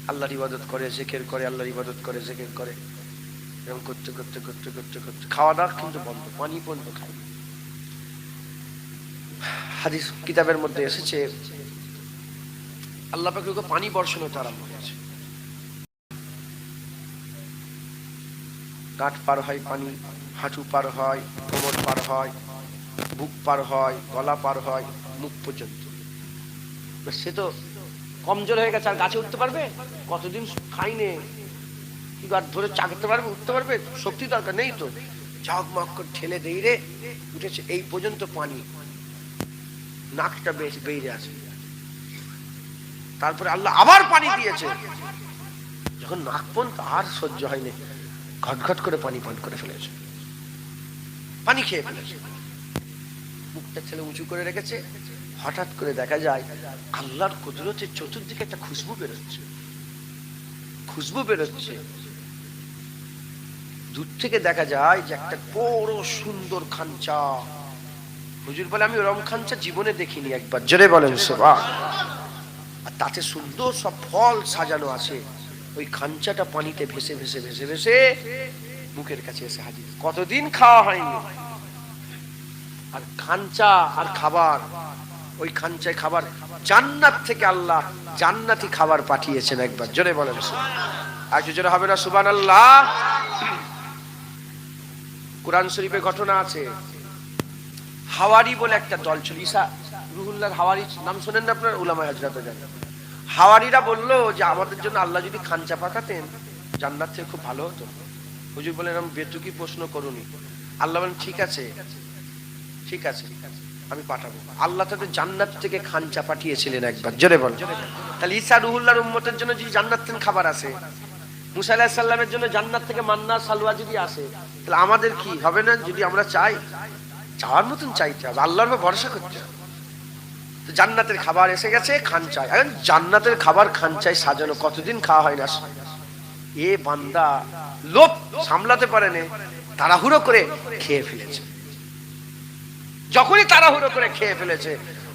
আল্লাহর ইবাদত করে, জিকির করে, আল্লাহর ইবাদত করে, জিকির করে, এরকম করতে করতে করতে করতে করতে খাওয়া দাওয়া কিন্তু বন্ধ, পানি পর্যন্ত খায়। হাদিস কিতাবের মধ্যে এসেছে আল্লাহ পাক ওকে পানি বর্ষণ হতে আরম্ভ হয়েছে। গাঁট পার হয় পানি, হাঁটু পার হয়, কোমর পার হয়, বুক পার হয়, গলা পার হয়, মুখ পর্যন্ত। সে তো কমজোর হয়ে গেছে, আর গাছে উঠতে পারবে? কতদিন খাইনে, কি গাছ ধরে চাকতে পারবে, উঠতে পারবে? শক্তি দরকার নেই তো, ঝকমক করে ঠেলে দেইরে উঠেছে, এই পর্যন্ত পানি, নাকটা বেশ বেরিয়ে আছে। তারপরে আল্লাহ আবার পানি দিয়েছে, যখন নাক পর্যন্ত আর সহ্য হয়নি, ঘটঘট করে পানি পান করে ফেলেছে, পানি খেয়ে ফেলেছে। মুখটা ছেলে উঁচু করে রেখেছে, হঠাৎ করে দেখা যায় আল্লাহর কুদরতের চতুর্দিকে একটা খুশবু বেরোচ্ছে, খুশবু বেরোচ্ছে। দূর থেকে দেখা যায় যে একটা বড় সুন্দর খাঞ্চা। হুজুর বলে আমি ওরম খাঞ্চা জীবনে দেখিনি একবার, জোরে বলেন সুবহানাল্লাহ। আর তাতে সুন্দর সব ফল সাজানো আছে। ওই খাঞ্চাটা পানিতে ভেসে ভেসে ভেসে ভেসে মুখের কাছে এসে হাজির। কতদিন খাওয়া হয়নি, আর খাঞ্চা আর খাবার, ওই খাঞ্চায় খাবার, জান্নাত থেকে আল্লাহ জান্নাতি খাবার পাঠিয়েছেন একবার, জোরে বলেন সুবহানাল্লাহ। আর জোরে হবে না সুবহানাল্লাহ? কোরআন শরীফে ঘটনা আছে, হাওয়ারি বলে একটা দল ছিল, ঈসা রুহুল্লাহর হাওয়ারি নাম শোনেন না আপনার? উলামায়ে হযরত জানেন। হাওয়ারিরা বললো যে আমাদের জন্য আল্লাহ যদি খাঞ্চা পাঠাতেন জান্নাত থেকে খুব ভালো হতো। হুজুর বলেন আমি বেতুকি প্রশ্ন করুনি। আল্লাহ বলেন ঠিক আছে, ঠিক আছে, আমি পাঠাবো। আল্লাহ তাদের জান্নাত থেকে খাঞ্চা পাঠিয়েছিলেন একবার, জোরে বল। তাহলে ঈসা রুহুল্লাহর উম্মতের জন্য যদি জান্নাত থেকে খাবার আসে, মুসা আলাইহিস সালামের জন্য জান্নাত থেকে মান্না সালওয়া যদি আসে, তাহলে আমাদের কি হবে না? যদি আমরা চাই, চাওয়ার মতন চাইতে হবে, আল্লাহর উপর ভরসা করতে হবে। তো জান্নাতের খাবার এসে গেছে খানচায়। এখন জান্নাতের খাবার খানচায় সাজানো, কতদিন খাওয়া হয় না। এ বান্দা লোভ সামলাতে পারেনি, তাড়াহুড়ো করে খেয়ে ফেলেছে। যখনই তাড়াহুড়ো করে খেয়ে ফেলেছে,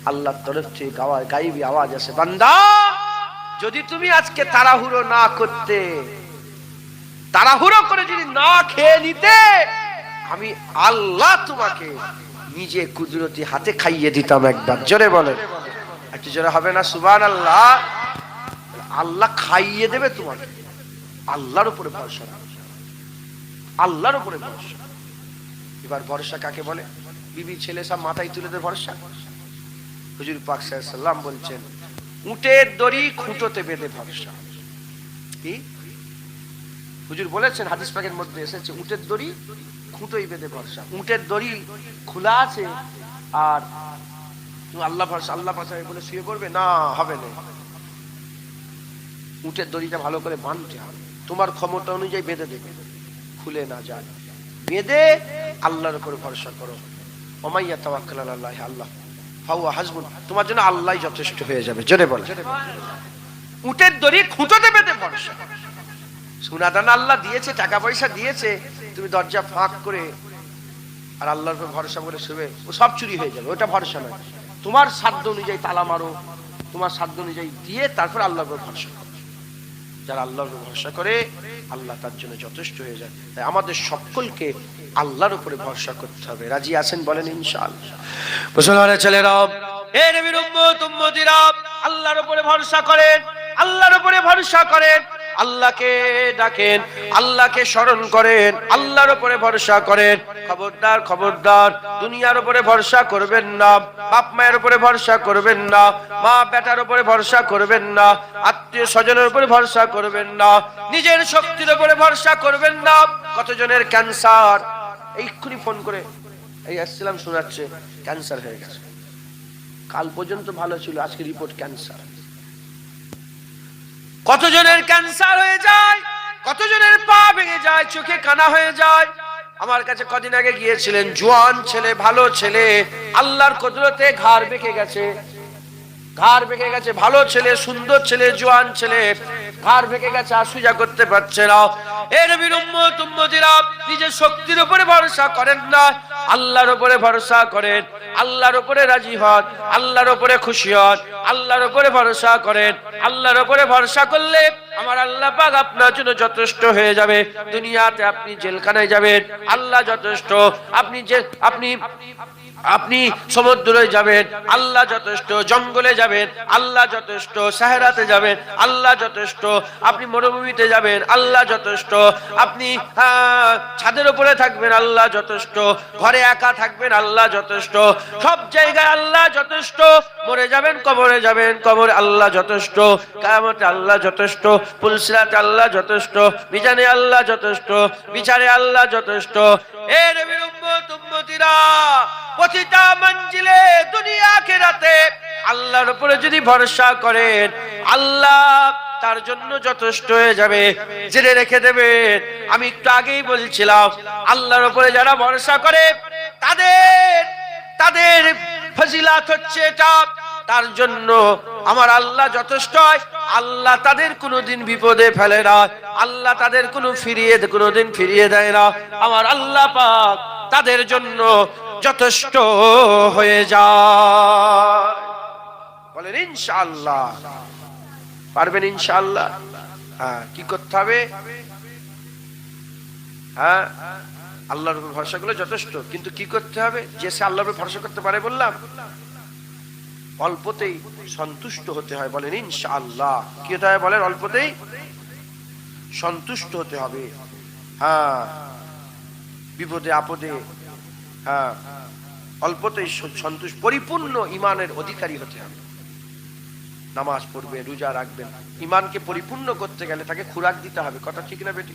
আল্লাহর তরফ থেকে গায়েবী আওয়াজ আসে, বান্দা যদি তুমি আজকে তাড়াহুড়ো না করতে, তাড়াহুড়ো করে যদি না খেয়ে নিতে, আমি আল্লাহ তোমাকে নিজে কুদরতি হাতে খাইয়ে দিতাম একবার, জোরে বলেন। একটু জোরে হবে না সুবহানাল্লাহ? আল্লাহ খাইয়ে দেবে তোমাকে, আল্লাহর উপরে ভরসা, আল্লাহর উপরে ভরসা। এবার ভরসা কাকে বলে? বিবি ছেলে সব মাথায় তুলে দেয় ভরসা। হুজুর পাক সাল্লাল্লাহু আলাইহি ওয়াসাল্লাম বলছেন, উটের দড়ি খুঁটোতে বেঁধে ভরসা। কি হুজুর বলেছেন? হাদিস পাকের মধ্যে এসেছে উটের দড়ি খুঁটোই বেঁধে ভরসা। উটের দড়ি খোলা আছে আর তুমি আল্লাহ ভরসা, আল্লাহ ভরসা বলে শুয়ে পড়বে না, হবে না। উটের দড়িটা ভালো করে বাঁধতে হবে, তোমার ক্ষমতা অনুযায়ী বেঁধে দেবে, খুলে না যায়। বেঁধে আল্লাহর উপর ভরসা করো। ওমাইয়া তাওয়াক্কাল আলাল্লাহি আল্লাহ ফাহুয়া হাসবুন, তোমার জন্য আল্লাহই যথেষ্ট হয়ে যাবে, জোরে বল। উটের দড়ি খুঁটোতে বেঁধে ভরসা। সোনাদানা আল্লাহ দিয়েছে, টাকা পয়সা দিয়েছে, তুমি দরজা ফাঁক করে আর আল্লাহর উপর ভরসা করে শুবে, ও সব চুরি হয়ে যাবে, ওটা ভরসা নয়। তোমার সাধ্য অনুযায়ী তালা মারো, তোমার সাধ্য অনুযায়ী দিয়ে তারপর আল্লাহর উপর ভরসা করো। যারা আল্লাহর উপর ভরসা করে আল্লাহ তার জন্য যথেষ্ট হয়ে যায়। তাই আমাদের সকলকে আল্লাহর উপরে ভরসা করতে হবে। রাজি আছেন বলেন ইনশাআল্লাহ? মুসলমানের ছেলেরা, হে নবীর উম্মত উম্মতিরা, আল্লাহর উপরে ভরসা করেন, আল্লাহর উপরে ভরসা করেন, আল্লাহকে ডাকেন, আল্লাহকে স্মরণ করেন, আল্লাহর উপরে ভরসা করেন। খবরদার খবরদার, দুনিয়ার উপরে ভরসা করবেন না, বাপ মায়ের উপরে ভরসা করবেন না, মা বেটার উপরে ভরসা করবেন না, আত্মীয় স্বজনের উপরে ভরসা করবেন না, নিজের শক্তির উপরে ভরসা করবেন না। কতজনের ক্যান্সার, এইক্ষুনি ফোন করে এই আসছিলাম শোনাচ্ছে ক্যান্সার হয়ে গেছে, কাল পর্যন্ত ভালো ছিল, আজকে রিপোর্ট ক্যান্সার। কতজনের ক্যান্সার হয়ে যায়, কতজনের পা ভেঙে যায়, চোখে কানা হয়ে যায়। আমার কাছে কদিন আগে গিয়েছিলেন জোয়ান ছেলে, ভালো ছেলে, আল্লাহর কুদরতে ঘাড় বেঁকে গেছে, ঘাড় বেঁকে গেছে, ভালো ছেলে, সুন্দর ছেলে, জোয়ান ছেলে, ঘাড় বেঁকে গেছে, আর সোজা করতে পারছে না। এ নবীর উম্মত উম্মতিরা, নিজের শক্তির উপরে ভরসা করেন না, আল্লাহর উপরে ভরসা করেন, আল্লাহর উপরে রাজি হন, আল্লাহর উপরে খুশি হন, আল্লাহর উপরে ভরসা করেন। আল্লাহর উপরে ভরসা করলে আমার আল্লাহ পাক আপনার জন্য যথেষ্ট হয়ে যাবে। দুনিয়াতে আপনি জেলখানায় যাবেন, আল্লাহ যথেষ্ট। আপনি সমুদ্রে যাবেন, আল্লাহ যথেষ্ট। জঙ্গলে যাবেন, আল্লাহ যথেষ্ট। সাহেরাতে যাবেন, আল্লাহ যথেষ্ট। আপনি মরুভূমিতে যাবেন, আল্লাহ যথেষ্ট। আপনি ছাদের উপরে থাকবেন, আল্লাহ যথেষ্ট। ঘরে একা থাকবেন, আল্লাহ যথেষ্ট। সব জায়গায় আল্লাহ যথেষ্ট। মরে যাবেন, কবরে যাবেন, কবরে আল্লাহ যথেষ্ট। কিয়ামতে আল্লাহ যথেষ্ট। পুলসিরাতে আল্লাহ যথেষ্ট। মিজানে আল্লাহ যথেষ্ট। বিচারে আল্লাহ যথেষ্ট। এ নবীর উম্মত উম্মতিরা, প্রতিটা মঞ্জিলে দুনিয়া আখিরাতে আল্লাহর উপরে যদি ভরসা করেন, আল্লাহ তার জন্য যথেষ্ট হয়ে যাবে। জেনে রেখে দেবেন, আমি একটু আগেই বলছিলাম, আল্লাহর উপরে যারা ভরসা করে তাদের ফজিলাত হচ্ছে এটা, তার জন্য আমার আল্লাহ যথেষ্ট হয়। আল্লাহ তাদের কোনোদিন বিপদে ফেলে না, আল্লাহ তাদের কোনোদিন ফিরিয়ে দেয় না। আমার আল্লাহ পাক তাদের জন্য যথেষ্ট হয়ে যায়। বলেন ইনশাআল্লাহ। পারবেন ইনশাআল্লাহ? হ্যাঁ, কি করতে হবে? হ্যাঁ, আল্লাহর উপর ভরসা করলে যথেষ্ট, কিন্তু কি করতে হবে? যে সে আল্লাহর উপর ভরসা করতে পারে, বললাম অল্পতেই সন্তুষ্ট হতে হয়। বলেন ইনশাআল্লাহ। কি হতে হয় বলেন? অল্পতেই সন্তুষ্ট হতে হবে। হ্যাঁ, বিপদে আপদে হ্যাঁ অল্পতেই সন্তুষ্ট, পরিপূর্ণ ঈমানের অধিকারী হতে হবে। নামাজ পড়বে, রোজা রাখবেন, ঈমানকে পরিপূর্ণ করতে গেলে তাকে খোরাক দিতে হবে। কথা ঠিক না বেটি?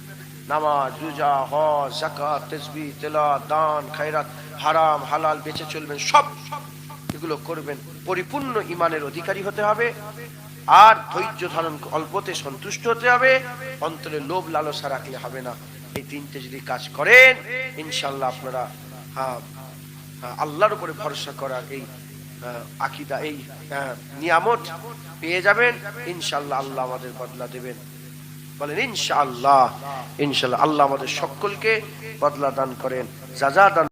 নামাজ, রোজা, হজ, যাকাত, তাসবিহ, তেলাওয়াত, দান, খায়রাত, হারাম হালাল বেঁচে চলবেন, সব এগুলো করবেন। পরিপূর্ণ ঈমানের অধিকারী হতে হবে। আর ধৈর্য ধারণ, অল্পতে সন্তুষ্ট হতে হবে। অন্তরে লোভ লালসা রাখলে হবে না। এই তিনটে যদি কাজ করেন, ইনশাআল্লাহ আপনারা আল্লাহর উপরে ভরসা করার এই আকীদা, এই নিয়ামত পেয়ে যাবেন। ইনশাআল্লাহ আল্লাহ আমাদের বদলা দেবেন। বলেন ইনশাআল্লাহ। ইনশাআল্লাহ আল্লাহ আমাদের সকলকে বদলা দান করেন, যা যা দান